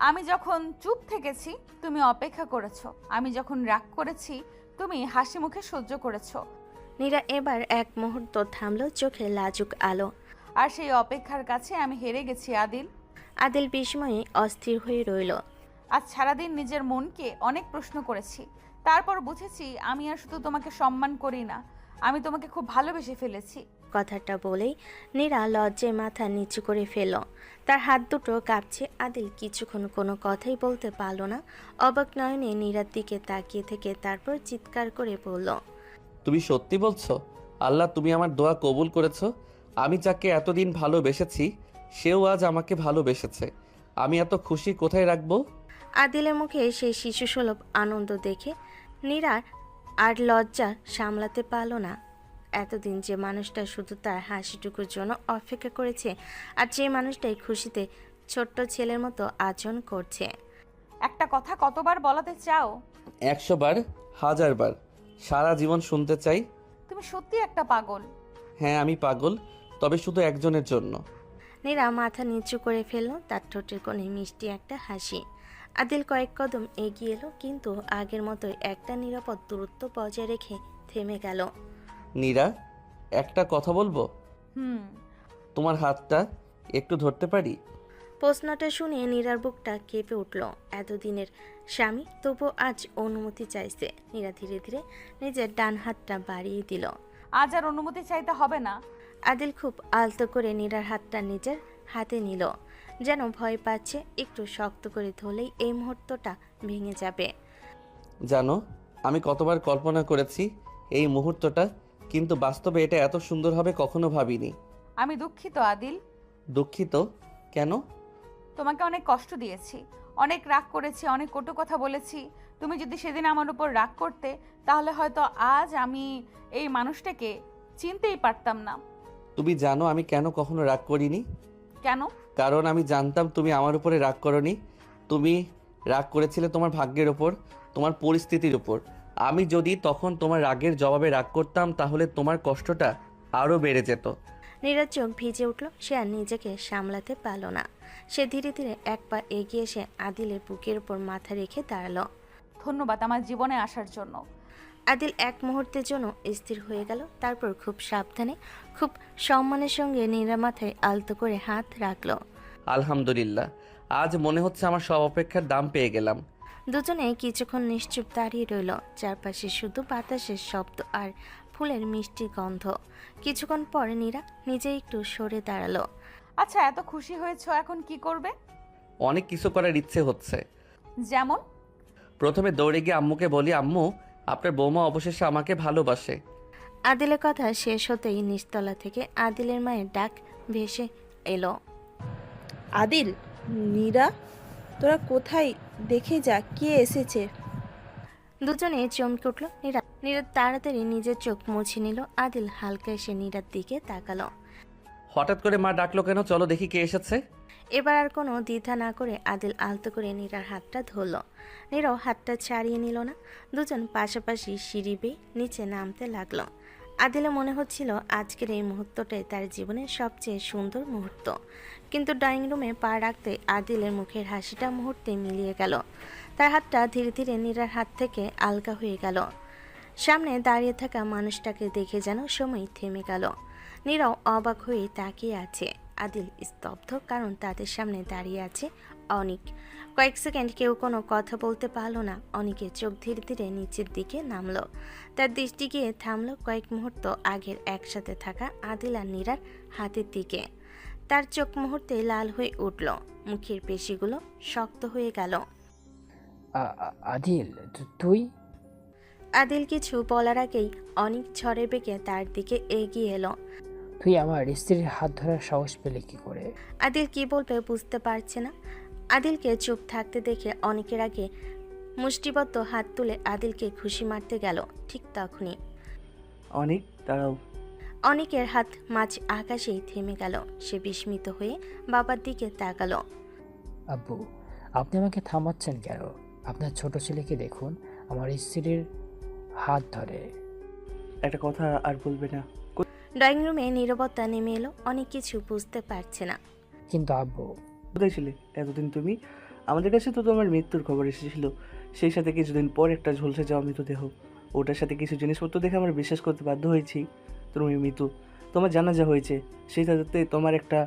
আমি যখন চুপ থেকেছি তুমি অপেক্ষা করেছো। আমি যখন রাগ করেছি তুমি হাসি মুখে সহ্য করেছো। নীরা এবার এক মুহূর্ত থামল, চোখে লাজুক আলো। আর সেই অপেক্ষার কাছে আমি হেরে গেছি আদিল। আদিল বিস্ময়ে অস্থির হয়ে রইল। আজ সারাদিন নিজের মনকে অনেক প্রশ্ন করেছি। তারপর বুঝেছি আমি আর শুধু তোমাকে সম্মান করি না, আমি তোমাকে খুব ভালোবেসে ফেলেছি। কথাটা বলেই নীরা লজ্জায় মাথা নিচু করে ফেল। তার হাত দুটো কাঁপছে। আদিল কিছুক্ষণ কোনো কথাই বলতে পারল না। অবাক নয়নে নীরার দিকে তাকিয়ে থেকে তারপর চিৎকার করে বলল, তুমি সত্যি বলছো? আল্লাহ, তুমি আমার দোয়া কবুল করেছো। আমি যাকে এতদিন ভালোবেসেছি সেও আজ আমাকে ভালোবেসেছে। আমি এত খুশি কোথায় রাখবো? আদিলের মুখে সেই শিশুসুলভ আনন্দ দেখে নীরার আর লজ্জা সামলাতে পারল না। এতদিন যে মানুষটা শুধু তার হাসিটুকুর জন্য অপেক্ষা করেছে, আর যে মানুষটাই খুশিতে ছোট্ট ছেলের মতো আচরণ করছে। একটা কথা কতবার বলাতে চাও? 100 বার, 1000 বার, সারা জীবন শুনতে চাই। তুমি সত্যি একটা পাগল। হ্যাঁ, আমি পাগল, তবে শুধু একজনের জন্য। নীরা মাথা নিচু করে ফেলল, তার ঠোঁটের কোণে মিষ্টি একটা হাসি। আদিল কয়েক কদম এগিয়ে এলো, কিন্তু আগের মতোই একটা নিরাপদ দূরত্ব বজায় রেখে থেমে গেল। নীরা, একটা কথা বলবো? তোমার হাতটা একটু ধরতে পারি? প্রশ্নটা শুনে নীরার বুকটা কেঁপে উঠল। এতদিনের স্বামী তবু আজ অনুমতি চাইছে। নীরা ধীরে ধীরে নিজের ডান হাতটা বাড়িয়ে দিল। আজ আর অনুমতি চাইতে হবে না। আদিল খুব আলতো করে নীরার হাতটা নিজের হাতে নিল, যেন ভয় পাচ্ছে একটু শক্ত করে ধরলেই এই মুহূর্তটা ভেঙে যাবে। জানো, আমি কতবার কল্পনা করেছি এই মুহূর্তটা, কিন্তু বাস্তবে এটা এত সুন্দর হবে কখনো ভাবিনি। আমি দুঃখিত আদিল। দুঃখিত? কেন? তোমাকে অনেক কষ্ট দিয়েছি, অনেক রাগ করেছি, অনেক কটু কথা বলেছি। তুমি যদি সেদিন আমার উপর রাগ করতে তাহলে হয়তো আজ আমি এই মানুষটাকে চিনতেই পারতাম না। তুমি জানো আমি কেন কখনো রাগ করিনি? কেন? কারণ আমি জানতাম তুমি আমার উপরে রাগ করনি। তুমি রাগ করেছিলে তোমার ভাগ্যের ওপর, তোমার পরিস্থিতির উপর। আমি যদি তখন তোমার রাগের জবাবে রাগ করতাম তাহলে তোমার কষ্টটা আরও বেড়ে যেত। নীরার চোখ ভিজে উঠল। সে আর নিজেকে সামলাতে পারল না। সে ধীরে ধীরে এক পা এগিয়ে এসে আদিলের বুকের উপর মাথা রেখে দাঁড়ালো। ধন্যবাদ আমার জীবনে আসার জন্য। আদিল এক মুহূর্তের জন্য স্থির হয়ে গেল, তারপর খুব সাবধানে খুব সম্মানের সঙ্গে নীরা মাথায় আলতো করে হাত রাখলো। আলহামদুলিল্লাহ, আজ মনে হচ্ছে আমার সব অপেক্ষার দাম পেয়ে গেলাম। দুজনে কিছুক্ষণ নিশ্চুপ দাঁড়িয়ে রইল। চারপাশে শুধু বাতাসের শব্দ আর ফুলের মিষ্টি গন্ধ। কিছুক্ষণ পরে নীরা নিজে একটু সরে দাঁড়ালো। আচ্ছা, এত খুশি হয়েছো, এখন কি করবে? অনেক কিছু করার ইচ্ছে হচ্ছে। যেমন? প্রথমে দৌড়ে গিয়ে আম্মুকে বলি, আম্মু, আপনার বৌমা অবশেষে আমাকে ভালোবাসে। আদিলের কথা শেষ হতেই নিচতলা থেকে আদিলের মায়ের ডাক ভেসে এলো। আদিল, নীরা, তোরা কোথায়? দেখে যা কে এসেছে। দুজনে চমকে উঠল। নীরা তাড়াতাড়ি নিজের চোখ মুছে নিল। আদিল হালকা এসে নীরার দিকে তাকালো। হঠাৎ করে মা ডাকলো কেন? চলো দেখি কে এসেছে। এবার আর কোনো দ্বিধা না করে আদিল আলতো করে নীরার হাতটা ধরল। নীরাও হাতটা ছাড়িয়ে নিল না। দুজন পাশাপাশি সিঁড়ি বেয়ে নিচে নামতে লাগলো। আদিলে মনে হচ্ছিল আজকের এই মুহূর্তটাই তার জীবনের সবচেয়ে সুন্দর মুহূর্ত। কিন্তু ড্রয়িং রুমে পা রাখতে আদিলের মুখের হাসিটা মুহূর্তে মিলিয়ে গেল। তার হাতটা ধীরে ধীরে নীরার হাত থেকে আলগা হয়ে গেল। সামনে দাঁড়িয়ে থাকা মানুষটাকে দেখে যেন সময় থেমে গেল। নীরাও অবাক হয়ে তাকিয়ে আছে। আদিল স্তব্ধ, কারণ তাদের সামনে দাঁড়িয়ে আছে অনিক। কয়েক সেকেন্ড কেউ কোনো কথা বলতে পারল না। অনিকের চোখ ধীরে ধীরে নিচের দিকে নামলো। তার দৃষ্টি গিয়ে থামলো কয়েক মুহূর্ত আগের একসাথে থাকা আদিল আর নীরার হাতের দিকে। তার চোখ মুহূর্তে লাল হয়ে উঠল, মুখের পেশিগুলো শক্ত হয়ে গেল। আদিল, তুই? আদিল কিছু বলার আগেই অনিক ঝড়ে বেগে তার দিকে এগিয়ে এলো। তুই আমার স্ত্রীর হাত ধরার সাহস পেলে কি করে? আদিল কি বলবে বুঝতে পারছে না। আদিলকে চুপ থাকতে দেখে অনেকের আগে মুষ্টিবদ্ধ হাত তুলে আদিলকে খুশি মারতে গেল। ঠিক তখনই অনেক দাঁড়াও। অনেকের হাত মাঝ আকাশেই থেমে গেল। সে বিস্মিত হয়ে বাবার দিকে তাকালো। আব্বু, আপনি আমাকে থামাচ্ছেন কেন? আপনার ছোট ছেলেকে দেখুন, আমার স্ত্রীর হাত ধরে। একটা কথা আর বলবে না? ড্রয়িং রুমে নীরবতা নেমে এলো। অনেক কিছু বুঝতে পারছে না। কিন্তু আব্বু, কোথায় ছিলে এতদিন তুমি? আমাদের কাছে তো তোমার মৃত্যুর খবর এসেছিল, সেই সাথে কিছুদিন পর একটা ঝলসে যাওয়া মৃতদেহ। ওটার সাথে কিছু জিনিসপত্র দেখে আমরা বিশ্বাস করতে বাধ্য হয়েছি তুমি মৃত। তোমার জানাজা হয়েছে, সেই সাথে তোমার একটা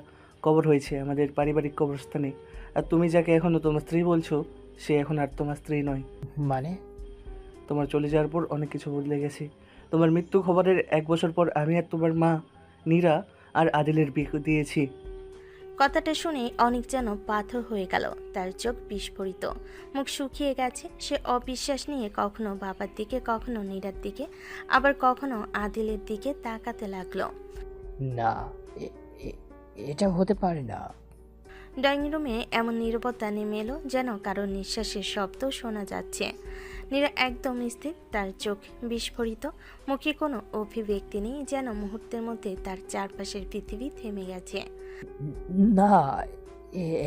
কবর হয়েছে আমাদের পারিবারিক কবরস্থানে। আর তুমি যাকে এখনও তোমার স্ত্রী বলছো, সে এখন আর তোমার স্ত্রী নয়। মানে? তোমার চলে যাওয়ার পর অনেক কিছু বদলে গেছে। তোমার মৃত্যু খবরের 1 বছর পর আমি আর তোমার মা নীরা আর আদিলের বিয়ে দিয়েছি। কথাটা শুনে অনেক যেন পাথর হয়ে গেল। তার চোখ বিস্ফোরিত, মুখ শুকিয়ে গেছে। সে অবিশ্বাস নিয়ে কখনো বাবার দিকে, কখনো নীরার দিকে, আবার কখনো আদিলের দিকে তাকাতে লাগলো। না, এটা হতে পারে না। ড্রয়িং রুমে এমন নীরবতা নেমে এলো যেন কারোর নিঃশ্বাসের শব্দ শোনা যাচ্ছে। নীরা একদম স্থির, তার চোখ বিস্ফোরিত, মুখে কোনো অভিব্যক্তি নেই, যেন মুহূর্তের মধ্যে তার চারপাশের পৃথিবী থেমে গেছে। না,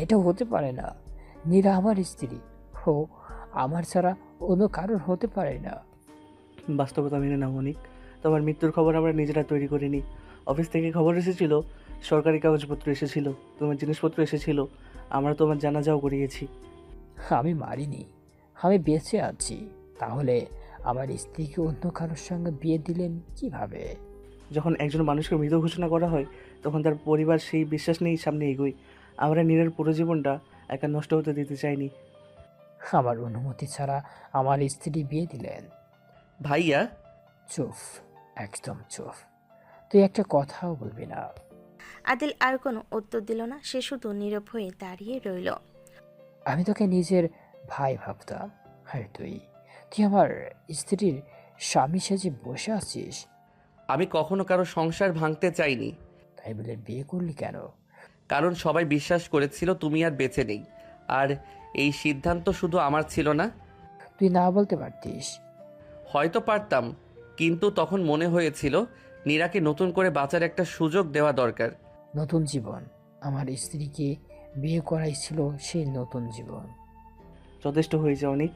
এটা হতে পারে না। নীরা আমার স্ত্রী, ও আমার ছাড়া অন্য কারোর হতে পারে না। বাস্তবতা মেনে নাও অনেক। তোমার মৃত্যুর খবর আমরা নিজেরা তৈরি করিনি। অফিস থেকে খবর এসেছিল, সরকারি কাগজপত্র এসেছিল, তোমার জিনিসপত্র এসেছিল, আমরা তোমার জানাজাও করিয়েছি। আমি মারিনি, আমি বেঁচে আছি। তাহলে আমার স্ত্রীকে অন্য কারোর সঙ্গে বিয়ে দিলেন কিভাবে? যখন একজন মানুষকে মৃত ঘোষণা করা হয়, তখন তার পরিবার সেই বিশ্বাস নিয়েই সামনে এগোয়। আমরা নীরের পুরো জীবনটা একা নষ্ট হতে দিতে চাইনি। আমার অনুমতি ছাড়া আমার স্ত্রী বিয়ে দিলেন? ভাইয়া, চুপ, একদম চুপ। তুই একটা কথাও বলবি না। আদিল আর কোনো উত্তর দিল না। সে শুধু নীরব হয়ে দাঁড়িয়ে রইল। আমি তোকে নিজের ভাই ভাবতাম, আর তুই আমার স্ত্রীর স্বামী সেজে বসে আছিস। আমি কখনো কারো সংসার ভাঙতে চাইনি। তাই বলে বিয়ে করলি কেন? কারণ সবাই বিশ্বাস করেছিল তুমি আর বেঁচে নেই। আর এই সিদ্ধান্ত শুধু আমার ছিল না। তুই না বলতে পারতিস। হয়তো পারতাম, কিন্তু তখন মনে হয়েছিল নীরাকে নতুন করে বাঁচার একটা সুযোগ দেওয়া দরকার। নতুন জীবন? আমার স্ত্রীকে বিয়ে করাই ছিল সেই নতুন জীবন। যথেষ্ট হয়েছে অনেক।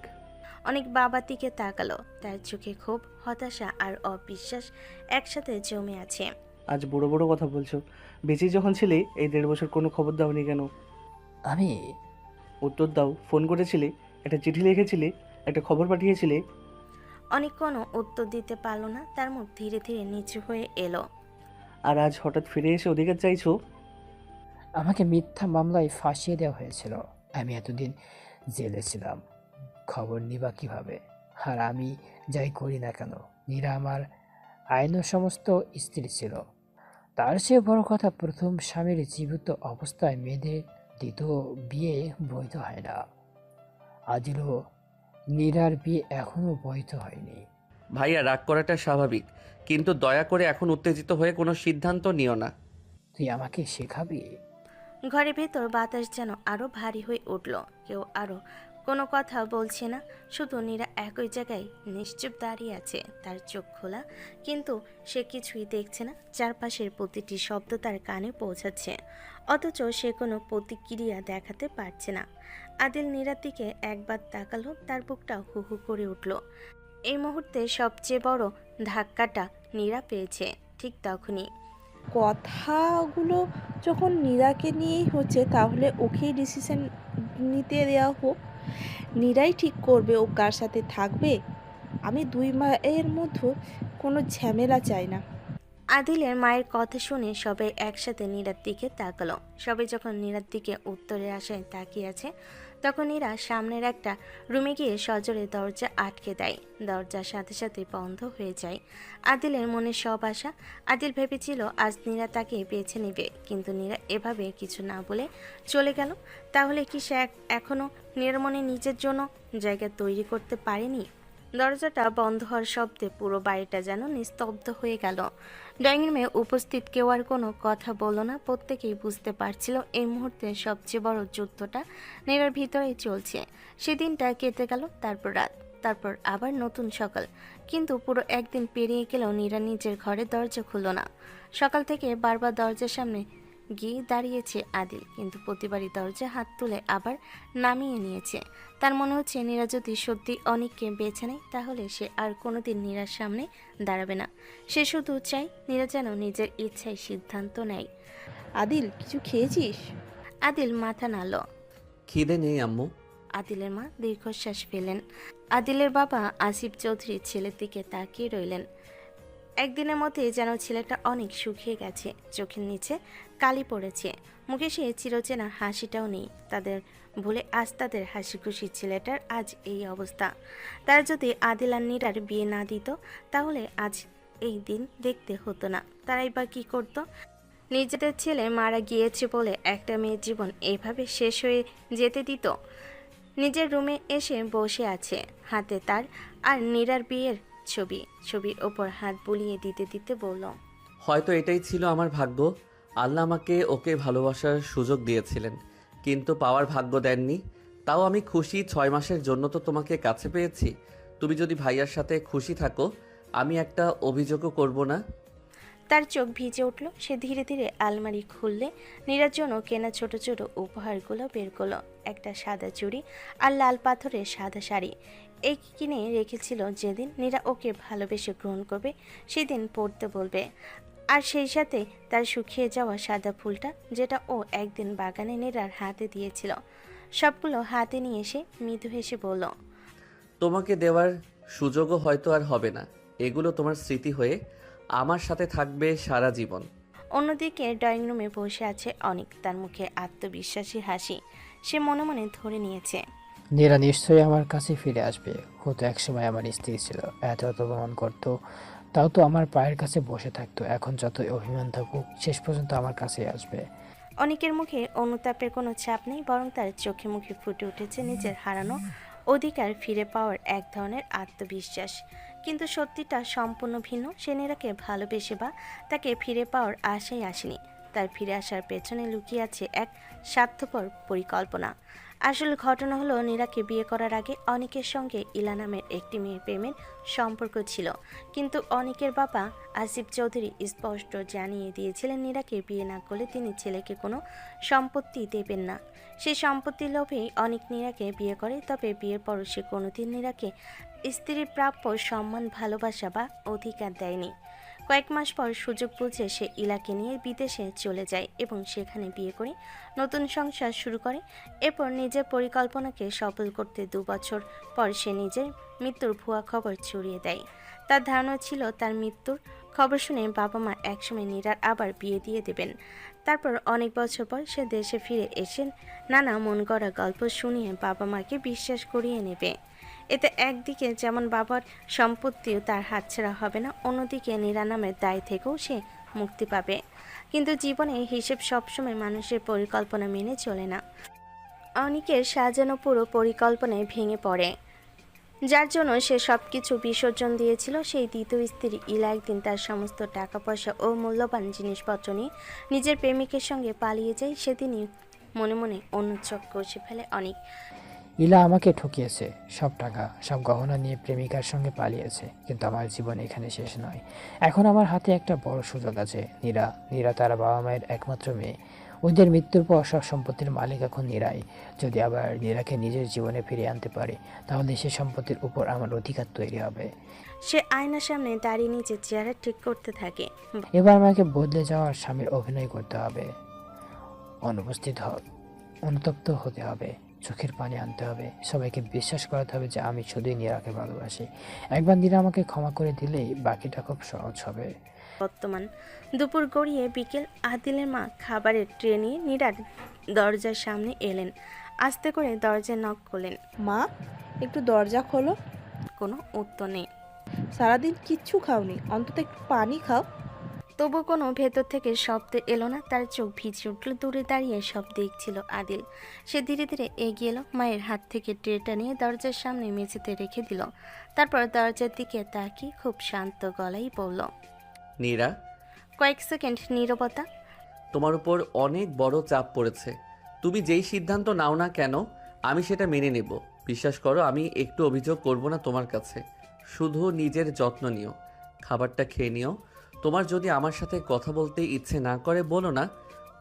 অনেক বাবার দিকে তাকালো। তার চোখে ক্ষোভ, হতাশা আর অবিশ্বাস একসাথে জমে আছে। আজ বড় বড় কথা বলছো। বেঁচে যখন ছিলে এই 1.5 বছর কোনো খবর দাওনি কেন? আমি? উত্তর দাও। ফোন করেছিলে, একটা চিঠি লিখেছিলে, একটা খবর পাঠিয়েছিলে? অনেক কোনো উত্তর দিতে পারল না। তার মুখ ধীরে ধীরে নিচু হয়ে এলো। আর আজ হঠাৎ ফিরে এসে অধিকার চাইছো? আমাকে মিথ্যা মামলায় ফাঁসিয়ে দেওয়া হয়েছিল। আমি এতদিন জেলে ছিলাম, খবর নিবা কিভাবে? আর আমি যাই করি না কেন, নীরা আমার আইন সমস্ত স্ত্রী ছিল। তার চেয়ে বড় কথা, প্রথম স্বামীর জীবিত অবস্থায় মেয়েদের দ্বিতীয় বিয়ে বৈধ হয় না। আদিলও নীরার বিয়ে এখনো বৈধ হয়নি। ভাইয়া, রাগ করাটা স্বাভাবিক, কিন্তু দয়া করে এখন উত্তেজিত হয়ে কোনো সিদ্ধান্ত নিও না। তুই আমাকে শেখাবি? ঘরের ভেতর বাতাস যেন আরো ভারী হয়ে উঠল। কেউ আরো কোনো কথা বলছে না। শুধু নীরা একই জায়গায় নিশ্চুপ দাঁড়িয়ে আছে, তার চোখ খোলা, কিন্তু সে কিছুই দেখছে না। চারপাশের প্রতিটি শব্দ তার কানে পৌঁছাচ্ছে, অথচ সে কোনো প্রতিক্রিয়া দেখাতে পারছে না। আদিল নীরার দিকে একবার তাকালো, তার বুকটা হু হু করে উঠল। এই মুহূর্তে সবচেয়ে বড় ধাক্কাটা নীরা পেয়েছে। ঠিক তখনই কথাগুলো যখন নীরাকে নিয়েই হচ্ছে, তাহলে ওকেই ডিসিশন নিতে দেওয়া হোক। নীরাই ঠিক করবে ও কার সাথে থাকবে। আমি 2 মায়ের মধ্যে কোনো ঝামেলা চাই না। আদিলের মায়ের কথা শুনে সবাই একসাথে নীরার দিকে তাকালো। সবাই যখন নীরার দিকে উত্তরে আসায় তাকিয়ে আছে, তখন নীরা সামনের একটা রুমে গিয়ে সজোরে দরজা আটকে দেয়। দরজার সাথে সাথে বন্ধ হয়ে যায় আদিলের মনে সব আশা। আদিল ভেবেছিল আজ নীরা তাকে বেছে নেবে, কিন্তু নীরা এভাবে কিছু না বলে চলে গেল। তাহলে কি সে এখনো নীরার মনে নিজের জন্য জায়গা তৈরি করতে পারেনি? দরজাটা বন্ধ হওয়ার শব্দে পুরো বাড়িটা যেন নিস্তব্ধ হয়ে গেল। ড্রয়িং রুমে উপস্থিত কেউ আর কোনো কথা বলল না। প্রত্যেকেই বুঝতে পারছিল এই মুহূর্তে সবচেয়ে বড় যুদ্ধটা নীরার ভিতরেই চলছে। সেদিনটা কেটে গেল, তারপর রাত, তারপর আবার নতুন সকাল। কিন্তু পুরো একদিন পেরিয়ে গেলেও নীরা নিজের ঘরে দরজা খুলল না। সকাল থেকে বারবার দরজার সামনে গিয়ে দাঁড়িয়েছে আদিল, কিন্তু প্রতিবারই দরজা হাত তুলে আবার নামিয়ে নিয়েছে। তার মনে হচ্ছে নীরা যদি সত্যি অনেককে বেছে নেয়, তাহলে সে আর কোনোদিন নীরার সামনে দাঁড়াবে না। সে শুধু চায় নীরা যেন নিজের ইচ্ছায় সিদ্ধান্ত নেয়। আদিল, কিছু খেয়েছিস? আদিল মাথা নাড়ল। খিদে নেই আম্মু। আদিলের মা দীর্ঘশ্বাস ফেলেন। আদিলের বাবা আসিফ চৌধুরী ছেলের দিকে তাকিয়ে রইলেন। একদিনের মধ্যে যেন ছেলেটা অনেক শুকিয়ে গেছে, চোখের নিচে কালি পড়েছে, মুখে সে চিরচেনা হাসিটাও নেই। তাদের ভুলে আজ তাদের হাসি খুশি ছেলেটার আজ এই অবস্থা। তার যদি আদিল আর নীরার বিয়ে না দিত, তাহলে আজ এই দিন দেখতে হতো না। তারাই বা কী করতো? নিজেদের ছেলে মারা গিয়েছে বলে একটা মেয়ের জীবন এইভাবে শেষ হয়ে যেতে দিত? নিজের রুমে এসে বসে আছে, হাতে তার আর নীরার বিয়ের ছবির ওপর হাত বুলিয়ে দিতে দিতে বলল, হয়তো এটাই ছিল আমার ভাগ্য। আল্লাহ আমাকে ওকে ভালোবাসার সুযোগ দিয়েছিলেন, কিন্তু পাওয়ার ভাগ্য দেননি। তাও আমি খুশি, 6 মাসের জন্য তো তোমাকে কাছে পেয়েছি। তুমি যদি ভাইয়ার সাথে খুশি থাকো, আমি একটা অভিযোগও করব না। তার চোখ ভিজে উঠল। সে ধীরে ধীরে আলমারি খুললে নীরার জন্য কেনা ছোট ছোট উপহারগুলো বের করলো। একটা সাদা চুড়ি আর লাল পাথরের সাদা শাড়ি। এই কিনে রেখেছিল যেদিন নীরা ওকে ভালোবেসে গ্রহণ করবে, সেদিন পরতে বলবে। আর সেই সাথে তার শুকিয়ে যাওয়া সাদা ফুলটা, যেটা ও একদিন বাগানে নীরার হাতে দিয়েছিল। সবগুলো হাতে নিয়ে এসে মৃদু হেসে বলল, তোমাকে দেওয়ার সুযোগও হয়তো আর হবে না। এগুলো তোমার স্মৃতি হয়ে আমার সাথে থাকবে সারা জীবন। অন্যদিকে ড্রয়িং রুমে বসে আছে অনেক। তার মুখে আত্মবিশ্বাসী হাসি। সে মনে মনে ধরে নিয়েছে, নীরা নিশ্চয়ই আমার কাছে ফিরে আসবে। ও তো একসময় আমার স্ত্রী ছিল, এত অপমান করতো, তাও তো আমার পায়ের কাছে বসে থাকতো। এখন যত অভিমান থাকুক, শেষ পর্যন্ত আমার কাছে আসবে। অনেকের মুখে অনুতাপের কোনো ছাপ নেই, বরং তার চোখে মুখে ফুটে উঠেছে নিজের হারানো অধিকার ফিরে পাওয়ার এক ধরনের আত্মবিশ্বাস। কিন্তু সত্যিটা সম্পূর্ণ ভিন্ন। সে নীরাকে ভালোবেসে বা তাকে ফিরে পাওয়ার আশাই আসেনি। তার ফিরে আসার পেছনে লুকিয়ে আছে এক স্বার্থপর পরিকল্পনা। আসল ঘটনা হলো, নীরাকে বিয়ে করার আগে অনিকের সঙ্গে ইলা নামের একটি মেয়ের প্রেমের সম্পর্ক ছিল। কিন্তু অনিকের বাবা আসিফ চৌধুরী স্পষ্ট জানিয়ে দিয়েছিলেন, নীরাকে বিয়ে না করলে তিনি ছেলেকে কোনো সম্পত্তি দেবেন না। সেই সম্পত্তির লোভেই অনিক নীরাকে বিয়ে করে। তবে বিয়ের পর সে কোনোদিন নীরাকে স্ত্রীর প্রাপ্য সম্মান, ভালোবাসা বা অধিকার দেয়নি। কয়েক মাস পর সুযোগ বুঝে সে ইলাকে নিয়ে বিদেশে চলে যায় এবং সেখানে বিয়ে করে নতুন সংসার শুরু করে। এরপর নিজের পরিকল্পনাকে সফল করতে 2 বছর পর সে নিজের মৃত্যুর ভুয়া খবর ছড়িয়ে দেয়। তার ধারণা ছিল তার মৃত্যুর খবর শুনে বাবা মা একসময় নীরার আবার বিয়ে দিয়ে দেবেন। তারপর অনেক বছর পর সে দেশে ফিরে এসে নানা মন গড়া গল্প শুনিয়ে বাবা মাকে বিশ্বাস করিয়ে নেবে। এতে একদিকে যেমন বাবার সম্পত্তিও তার হাতছাড়া হবে না, অন্যদিকে নীরা নামের দায় থেকেও সে মুক্তি পাবে। কিন্তু জীবনে হিসেব সবসময় মানুষের পরিকল্পনা মেনে চলে না। অনিকের সাজানো পুরো পরিকল্পনায় ভেঙে পড়ে, যার জন্য সে সব কিছু বিসর্জন দিয়েছিল। সেই দ্বিতীয় স্ত্রী ইলা একদিন তার সমস্ত টাকা পয়সা ও মূল্যবান জিনিসপত্র নিয়ে নিজের প্রেমিকের সঙ্গে পালিয়ে যায়। সেদিনই মনে মনে অনুচক কষে ফেলে অনিক। ইলা আমাকে ঠকিয়েছে, সব টাকা সব গহনা নিয়ে প্রেমিকার সঙ্গে পালিয়েছে। কিন্তু আমার জীবন এখানে শেষ নয়। এখন আমার হাতে একটা বড় সুযোগ আছে। নীরা তার বাবা মায়ের একমাত্র মেয়ে। ওদের মৃত্যুর পর সব সম্পত্তির মালিক এখন নীরাই। যদি আবার নীরাকে নিজের জীবনে ফিরিয়ে আনতে পারে, তাহলে সে সম্পত্তির উপর আমার অধিকার তৈরি হবে। সে আয়নার সামনে দাঁড়িয়ে নিজের চেহারা ঠিক করতে থাকে। এবার আমাকে বদলে যাওয়ার স্বামীর অভিনয় করতে হবে, অনুতপ্ত হতে হবে। চোখের পানি আনতে হবে, সবাইকে বিশ্বাস করাতে হবে যে আমি শুধুই নীরাকে ভালোবাসি। একবার নীরা আমাকে ক্ষমা করে দিলেই বাকিটা খুব সহজ হবে। বর্তমান দুপুর গড়িয়ে বিকেল। আদিলের মা খাবারের ট্রে নিয়ে নীরার দরজার সামনে এলেন। আস্তে করে দরজায় নক করলেন। মা, একটু দরজা খোলো। কোনো উত্তর নেই। সারাদিন কিচ্ছু খাওনি, অন্তত একটু পানি খাও। তবু কোনো ভেতর থেকে শব্দ এলো না। তার চোখ ভিজে উঠল। দূরে দাঁড়িয়ে সব দেখছিল আদিল। সে ধীরে ধীরে এগিয়ে এলো, মায়ের হাত থেকে ট্রেটা নিয়ে দরজার সামনে মেঝেতে রেখে দিল। তারপর দরজার দিকে তাকিয়ে খুব শান্ত গলায় বলল। নীরা, কয়েক সেকেন্ড নীরবতা। তোমার উপর অনেক বড় চাপ পড়েছে। তুমি যেই সিদ্ধান্ত নাও না কেন আমি সেটা মেনে নেব। বিশ্বাস করো, আমি একটু অভিযোগ করব না তোমার কাছে। শুধু নিজের যত্ন নিও, খাবারটা খেয়ে নিও। তোমার যদি আমার সাথে কথা বলতে ইচ্ছে না করে বলো না,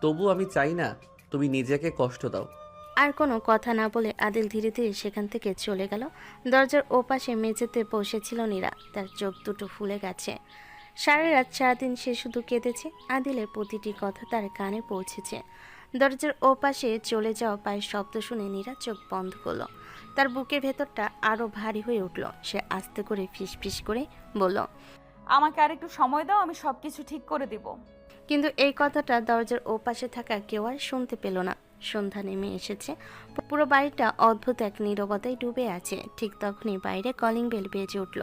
তবু আমি চাই না তুমি নিজেকে কষ্ট দাও। আর কোনো কথা না বলে আদিল ধীরে ধীরে সেখান থেকে চলে গেল। দরজার ওপাশে মেঝেতে বসেছিল নীরা। তার চোখ দুটো ফুলে গেছে। সারা রাত সারাদিন সে শুধু কেঁদেছে। আদিলের প্রতিটি কথা তার কানে পৌঁছেছে। দরজার ওপাশে চলে যাওয়া পায়ের শব্দ শুনে নীরা চোখ বন্ধ করলো। তার বুকের ভেতরটা আরো ভারী হয়ে উঠল। সে আস্তে করে ফিসফিস করে বলল, আমাকে আর একটু সময় দাও, আমি সব কিছু ঠিক করে দিব। কিন্তু এই কথাটা দরজার ওপাশে থাকা কেউ আর শুনতে পেল না। সন্ধ্যা নেমে এসেছে। পুরো বাড়িটা অদ্ভুত এক নীরবতায় ডুবে আছে। ঠিক তখনই বাইরে কলিং বেল বেজে উঠল।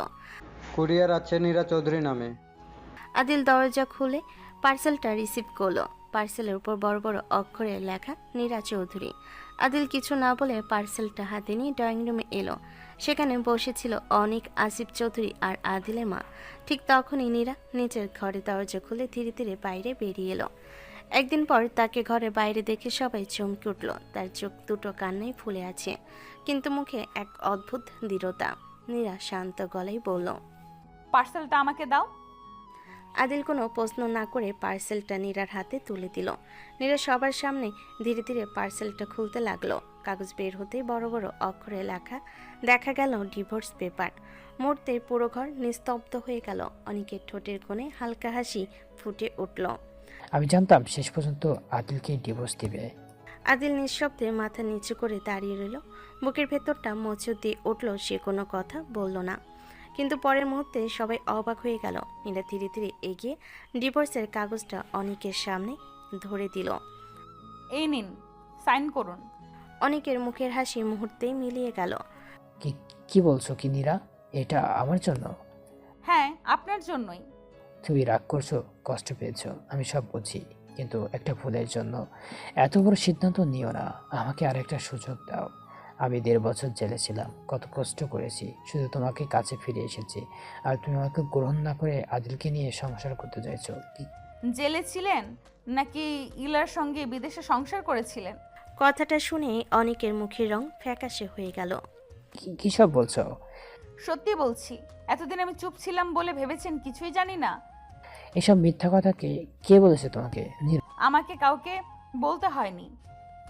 কুরিয়ার আছে নীরা চৌধুরী নামে। আদিল দরজা খুলে পার্সেলটা রিসিভ করলো। পার্সেলের উপর বড় বড় অক্ষরে লেখা নীরা চৌধুরী। আদিল কিছু না বলে পার্সেলটা হাতে নিয়ে ড্রয়িং রুমে এলো। সেখানে বসেছিল অনিক, আসিফ চৌধুরী আর আদিলের মা। ঠিক তখনই নীরা নিজের ঘরে দরজা খুলে ধীরে ধীরে বাইরে বেরিয়ে এলো। একদিন পর তাকে ঘরে বাইরে দেখে সবাই চমকে উঠল। তার চোখ দুটো কান্নায় ফুলে আছে, কিন্তু মুখে এক অদ্ভুত দৃঢ়তা। নীরা শান্ত গলায় বলল, পার্সেলটা আমাকে দাও। আদিল কোনো প্রশ্ন না করে পার্সেলটা নীরার হাতে তুলে দিল। নীরা সবার সামনে ধীরে ধীরে পার্সেলটা খুলতে লাগলো। কাগজ বের হতেই বড় বড় অক্ষরে লেখা দেখা গেল ডিভোর্স পেপার। মুহূর্তে পুরো ঘর নিস্তব্ধ হয়ে গেল। অনেকের ঠোঁটের কোণে হালকা হাসি ফুটে উঠল। আমি জানতাম শেষ পর্যন্ত আদিলকে ডিভোর্স দিবে। আদিল নিঃশব্দে মাথা নিচু করে দাঁড়িয়ে রইল। বুকের ভেতরটা মোচড় দিয়ে উঠল। সে কোনো কথা বলল না। কিন্তু পরের মুহূর্তে সবাই অবাক হয়ে গেল। নীরা ধীরে ধীরে এগিয়ে ডিভোর্সের কাগজটা অনেকের সামনে ধরে দিল। এই নিন, সাইন করুন। অনেকের মুখের হাসি মুহূর্তেই মিলিয়ে গেল। কি কি বলছো কি নীরা? এটা আমার জন্য? হ্যাঁ, আপনার জন্যই। তুমি রাগ করছো, কষ্ট পেয়েছো, আমি সব বুঝি, কিন্তু একটা ভুলের জন্য এত বড় সিদ্ধান্ত নিও না। আমাকে আরেকটা সুযোগ দাও। আমি 1.5 বছর জেলে ছিলাম, কত কষ্ট করেছি, শুধু তোমাকে কাছে ফিরে এসেছি। আর তুমি আমাকে গ্রহণ না করে আদিলকে নিয়ে সংসার করতে চাইছো। জেলে ছিলেন নাকি ইলার সঙ্গে বিদেশে সংসার করেছিলেন? কথাটা শুনে অনেকের মুখের রং ফ্যাকাশে হয়ে গেল। কি সব বলছো? সত্যি বলছি, এতদিন আমি চুপ ছিলাম বলে ভেবেছেন কিছুই জানি না? এসব মিথ্যা কথা কে বলেছে তোমাকে? আমাকে কাউকে বলতে হয়নি।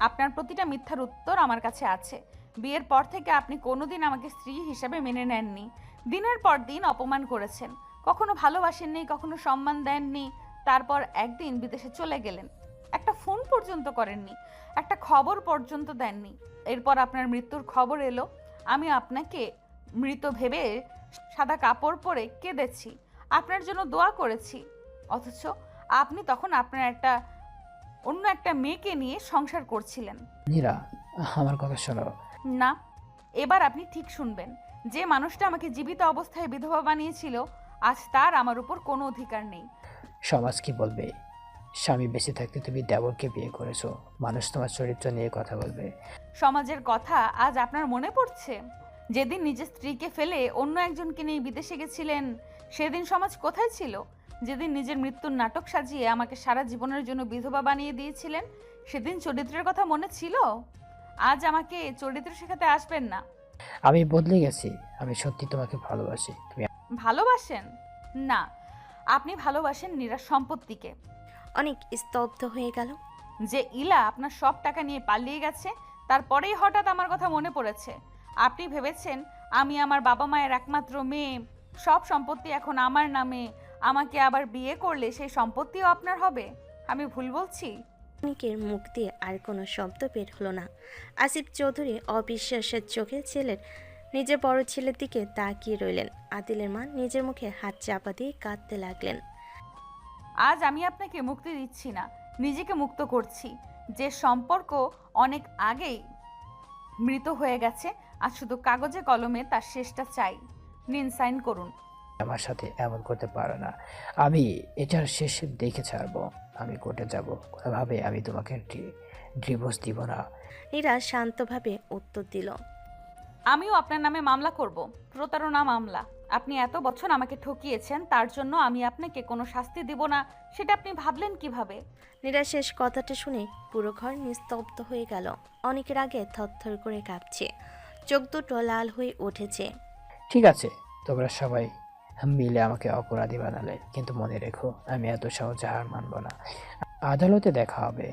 আপনার প্রতিটা মিথ্যার উত্তর আমার কাছে আছে। বিয়ের পর থেকে আপনি কোনোদিন আমাকে স্ত্রী হিসেবে মেনে নেননি। দিনের পর দিন অপমান করেছেন, কখনো ভালোবাসেননি, কখনো সম্মান দেননি। তারপর একদিন বিদেশে চলে গেলেন, একটা ফোন পর্যন্ত করেননি, একটা খবর পর্যন্ত দেননি। এরপর আপনার মৃত্যুর খবর এলো, আমি আপনাকে মৃত ভেবে সাদা কাপড় পরে কেঁদেছি, আপনার জন্য দোয়া করেছি। অথচ আপনি তখন আপনার অন্য একটা মেয়েকে নিয়ে সংসার করছিলেন। নীরা, আমার কথা শোনো। না, এবার আপনি ঠিক শুনবেন। যে মানুষটা আমাকে জীবিত অবস্থায় বিধবা বানিয়েছিল, আজ তার আমার উপর কোনো অধিকার নেই। সমাজ কি বলবে? স্বামী বেঁচে থাকতে তুমি দেবরকে বিয়ে করেছো, মানুষ তোমার চরিত্র নিয়ে কথা বলবে। সমাজের কথা আজ আপনার মনে পড়ছে? যেদিন নিজের স্ত্রীকে ফেলে অন্য একজনকে নিয়ে বিদেশে গেছিলেন, সেদিন সমাজ কোথায় ছিল? যেদিন নিজের মৃত্যুর নাটক সাজিয়ে আমাকে সারা জীবনের জন্য বিধবা বানিয়ে দিয়েছিলেন, সেদিন চরিত্রের কথা মনে ছিল? আজ আমাকে চরিত্র শেখাতে আসবেন না। আমি বদলে গেছি, আমি সত্যি তোমাকে ভালোবাসি। তুমি ভালোবাসেন? না, আপনি ভালোবাসেন নীরার সম্পত্তিকে। অনেক স্তব্ধ হয়ে গেল। যে ইলা আপনার সব টাকা নিয়ে পালিয়ে গেছে, তারপরেই হঠাৎ আমার কথা মনে পড়েছে। আপনি ভেবেছেন আমি আমার বাবা মায়ের একমাত্র মেয়ে, সব সম্পত্তি এখন আমার নামে, আমাকে আবার বিয়ে করলে সেই সম্পত্তিও আপনার হবে। আমি ভুল বলছি? অনিকের মুখ দিয়ে আর কোনো শব্দ বের হলো না। আসিফ চৌধুরী অবিশ্বাসের চোখে ছেলের নিজের বড় ছেলের দিকে তাকিয়ে রইলেন। আদিলের মা নিজের মুখে হাত চাপা দিয়ে কাঁদতে লাগলেন। আজ আমি আপনাকে মুক্তি দিচ্ছি না, নিজেকে মুক্ত করছি। যে সম্পর্ক অনেক আগেই মৃত হয়ে গেছে, আর শুধু কাগজে কলমে তার শেষটা চাই। নিন, সাইন করুন। আমার সাথে এমন করতে পারো না। আমি এটার শেষ দেখে ছাড়বো। আমি কোর্টে যাব, কোনোভাবে আমি তোমাকে ডিভোর্স দিব না। নীরা শান্তভাবে উত্তর দিল। আমিও আপনার নামে মামলা করব, প্রতারণা মামলা। আপনি এত বছর আমাকে ঠকিয়েছেন, তার জন্য আমি আপনাকে কোনো শাস্তি দিব না, সেটা আপনি ভাবলেন কিভাবে? নীরা শেষ কথাটা শুনে পুরো ঘর নিস্তব্ধ হয়ে গেল। অনেকের আগে থরথর করে কাঁপছে, চোখ দুটো লাল হয়ে উঠেছে। ঠিক আছে, তোমরা সবাই মিলে আমাকে অপরাধী বানালে, কিন্তু মনে রেখো আমি এত সহজে হার মানব না। আদালতে দেখা হবে।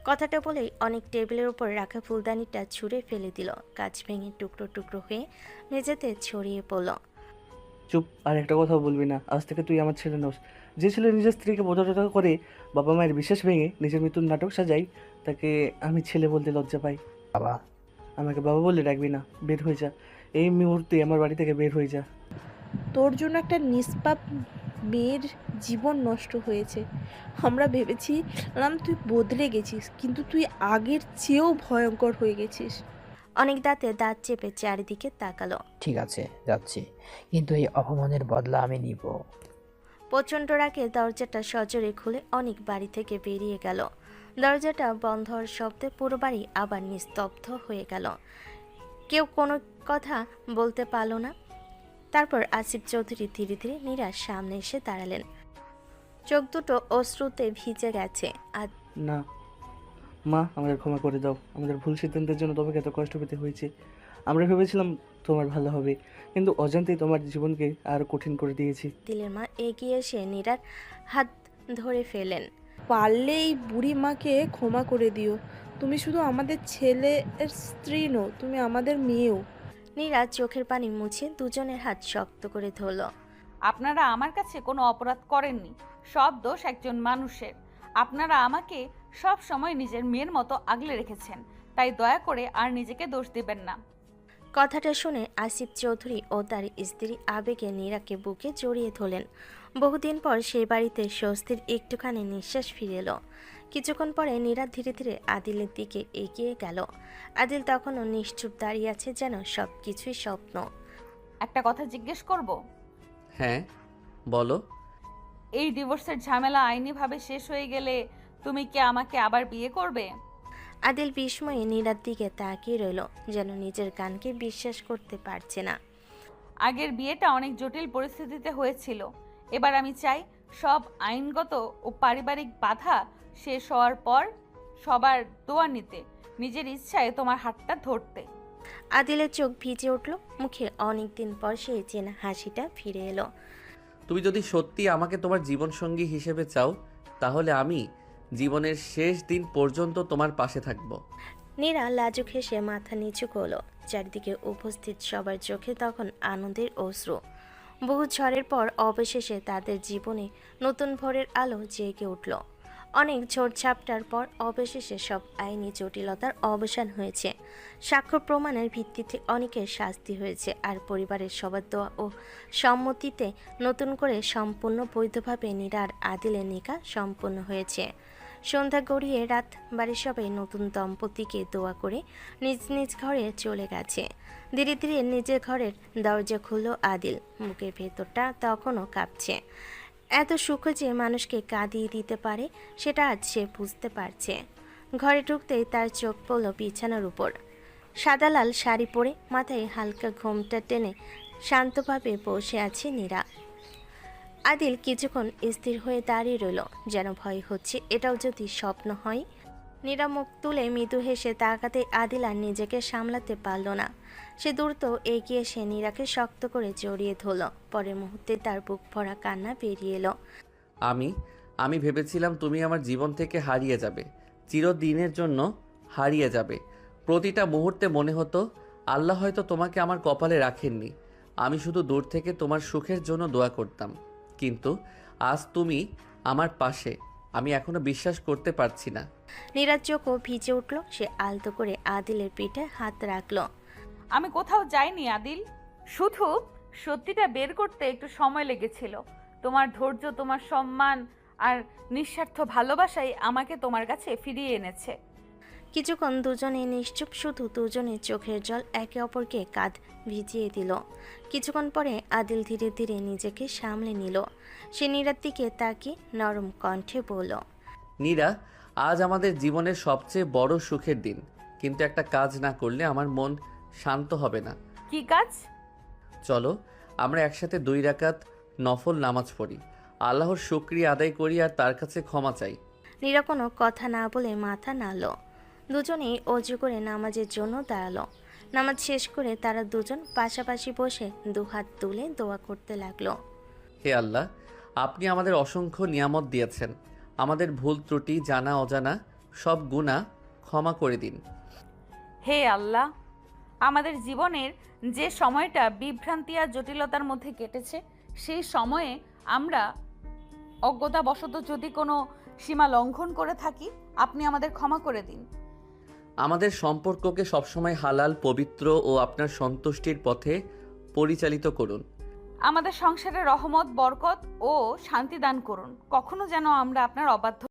কথাটা বলেই অনেক টেবিলের উপর রাখা ফুলদানিটা ছুঁড়ে ফেলে দিল। কাঁচ ভেঙে টুকরো টুকরো হয়ে মেঝেতে ছড়িয়ে পড়ল। চুপ, আর একটা কথাও বলবি না। আজ থেকে তুই আমার ছেলে নস। যে ছেলে নিজের স্ত্রীকে প্রতারণা করে বাবা মায়ের বিশ্বাস ভেঙে নিজের মৃত্যুর নাটক সাজাই, তাকে আমি ছেলে বলতে লজ্জা পাই। বাবা, আমাকে বাবা বলে ডাকবি না। বের হয়ে যা, এই মুহূর্তে আমার বাড়ি থেকে বের হয়ে যা। তোর জন্য একটা নিষ্পাপ মেয়ের জীবন নষ্ট হয়েছে। আমরা ভেবেছিলাম তুই বদলে গেছিস, কিন্তু তুই আগের চেয়েও ভয়ঙ্কর হয়ে গেছিস। অনেক দাঁতে দাঁত চেপে চারিদিকে তাকালো। ঠিক আছে, যাচ্ছি, কিন্তু এই অপমানের বদলা আমি নিব। প্রচণ্ড রাগে দরজাটা সজোরে খুলে অনেক বাড়ি থেকে বেরিয়ে গেল। দরজাটা বন্ধ হওয়ার শব্দে পুরো বাড়ি আবার নিস্তব্ধ হয়ে গেল। কেউ কোনো কথা বলতে পারল না। তারপর আসিফ চৌধুরী ধীরে ধীরে নীরার সামনে এসে দাঁড়ালেন। চোখ দুটো অশ্রুতে ভিজে গেছে। আর না মা, আমাদের ক্ষমা করে দাও। আমাদের ভুল সিদ্ধান্তের জন্য তোমাকে এত কষ্ট পেতে হয়েছে। আমরা ভেবেছিলাম তোমার ভালো হবে, কিন্তু অজান্তেই তোমার জীবনকে আরো কঠিন করে দিয়েছি। দিলের মা এগিয়ে এসে নীরার হাত ধরে ফেলেন। পারলে এই বুড়ি মাকে ক্ষমা করে দিও। তুমি শুধু আমাদের ছেলের স্ত্রী নও, তুমি আমাদের মেয়েও। নীরা চোখের পানি মুছে দুজনের হাত শক্ত করে ধরল। আপনারা আমার কাছে কোনো অপরাধ করেননি, সব দোষ একজন মানুষের। আপনারা আমাকে সব সময় নিজের মেয়ের মতো আগলে রেখেছেন, তাই দয়া করে আর নিজেকে দোষ দিবেন না। কথাটা শুনে আসিফ চৌধুরী ও তার স্ত্রী আবেগে নীরাকে বুকে জড়িয়ে ধরলেন। বহুদিন পর সেই বাড়িতে স্বস্তির একটুখানি নিঃশ্বাস ফিরে এলো। কিছুক্ষণ পরে নীরা ধীরে ধীরে আদিলের দিকে এগিয়ে গেল। আদিল তখনও নিশ্চুপ দাঁড়িয়ে আছে, যেন সব কিছুই স্বপ্ন। একটা কথা জিজ্ঞেস করব? হ্যাঁ, বলো। এই ডিভোর্সের ঝামেলা আইনিভাবে শেষ হয়ে গেলে তুমি কি আমাকে আবার বিয়ে করবে? আদিল বিস্ময়ে নীরার দিকে তাকিয়ে রইল, যেন নিজের কানকে বিশ্বাস করতে পারছে না। আগের বিয়েটা অনেক জটিল পরিস্থিতিতে হয়েছিল। এবার আমি চাই সব আইনগত ও পারিবারিক বাধা শেষ হওয়ার পর সবার দোয়া নিতে, নিজের ইচ্ছায় তোমার হাতটা ধরতে। আদিলের চোখ ভিজে উঠল, মুখে অনেকদিন পর সেই চেনা হাসিটা ফিরে এলো। তুমি যদি সত্যি আমাকে তোমার জীবনসঙ্গী হিসেবে চাও, তাহলে আমি জীবনের শেষ দিন পর্যন্ত তোমার পাশে থাকব। নীরা লাজুক হেসে মাথা নিচু করলো। চারিদিকে উপস্থিত সবার চোখে তখন আনন্দের অশ্রু। বহু ঝড়ের পর অবশেষে তাদের জীবনে নতুন ভোরের আলো জেগে উঠল। অনেক ঝড়ঝাপটার পর অবশেষে সব আইনি জটিলতার অবসান হয়েছে। সাক্ষ্য প্রমাণের ভিত্তিতে অনেকের শাস্তি হয়েছে, আর পরিবারের সবার দোয়া ও সম্মতিতে নতুন করে সম্পূর্ণ বৈধভাবে নীরা আর আদিলের নিকাহ সম্পন্ন হয়েছে। সন্ধ্যা গড়িয়ে রাত বাড়ির সবাই নতুন দম্পতিকে দোয়া করে নিজ নিজ ঘরে চলে গেছে। ধীরে ধীরে নিজের ঘরের দরজা খুলল আদিল। বুকের ভেতরটা তখনও কাঁপছে। এত সুখ যে মানুষকে কাঁদিয়ে দিতে পারে, সেটা আজ সে বুঝতে পারছে। ঘরে ঢুকতেই তার চোখ পড়ল বিছানার উপর। সাদা লাল শাড়ি পরে মাথায় হালকা ঘোমটা টেনে শান্তভাবে বসে আছে নীরা। আদিল কিছুক্ষণ স্থির হয়ে দাঁড়িয়ে রইল, যেন ভয় হচ্ছে এটাও যদি স্বপ্ন হয়। নীরা মুখ তুলে মৃদু হেসে তাকাতে আদিল আর নিজেকে সামলাতে পারল না। সে দ্রুত এগিয়ে এসে নীরাকে শক্ত করে জড়িয়ে ধরল। পরের মুহূর্তে তার বুক ভরা কান্না বেরিয়ে এলো। আমি ভেবেছিলাম তুমি আমার জীবন থেকে হারিয়ে যাবে, চিরদিনের জন্য হারিয়ে যাবে। প্রতিটা মুহূর্তে মনে হতো আল্লাহ হয়তো তোমাকে আমার কপালে রাখেননি। আমি শুধু দূর থেকে তোমার সুখের জন্য দোয়া করতাম, কিন্তু আজ তুমি আমার পাশে, আমি এখনো বিশ্বাস করতে পারছি না। নীরার চোখও ভিজে উঠল। সে আলতো করে আদিলের পিঠে হাত রাখল। আমি কোথাও যাইনি আদিল, শুধু সত্যিটা বের করতে একটু সময় লেগেছিল। তোমার ধৈর্য, তোমার সম্মান আর নিঃস্বার্থ ভালোবাসাই আমাকে তোমার কাছে ফিরিয়ে এনেছে। কিছুক্ষণ দুজনে নিশ্চুপ, শুধু দুজনের চোখের জল একে অপরকে কাঁধ ভিজিয়ে দিল। কিছুক্ষণ পরে আদিল ধীরে ধীরে নিজেকে সামলে নিল। সে নীরার দিকে তাকিয়ে নরম কণ্ঠে বলল, নীরা, আজ আমাদের জীবনের সবচেয়ে বড় সুখের দিন, কিন্তু একটা কাজ না করলে আমার মন শান্ত হবে না। কি কাজ? চলো আমরা একসাথে 2 রাকাত নফল নামাজ পড়ি, আল্লাহর শুকরিয়া আদায় করি আর তার কাছে ক্ষমা চাই। নীরা কোনো কথা না বলে মাথা নাড়ল। দুজনেই অজু করে নামাজের জন্য দাঁড়ালো। নামাজ শেষ করে তারা দুজন পাশাপাশি বসে দুহাত তুলে দোয়া করতে লাগলো। হে আল্লাহ, আপনি আমাদের অসংখ্য নিয়ামত দিয়েছেন। আমাদের ভুল ত্রুটি, জানা অজানা সব গুনাহ ক্ষমা করে দিন। হে আল্লাহ, আমাদের জীবনের যে সময়টা বিভ্রান্তি আর জটিলতার মধ্যে কেটেছে, সেই সময়ে আমরা অজ্ঞতাবশত যদি কোনো সীমা লঙ্ঘন করে থাকি, আপনি আমাদের ক্ষমা করে দিন। আমাদের সম্পর্ককে সবসময় হালাল, পবিত্র ও আপনার সন্তুষ্টির পথে পরিচালিত করুন। আমাদের সংসারে রহমত, বরকত ও শান্তি দান করুন। কখনো যেন আমরা আপনার অবাধ্য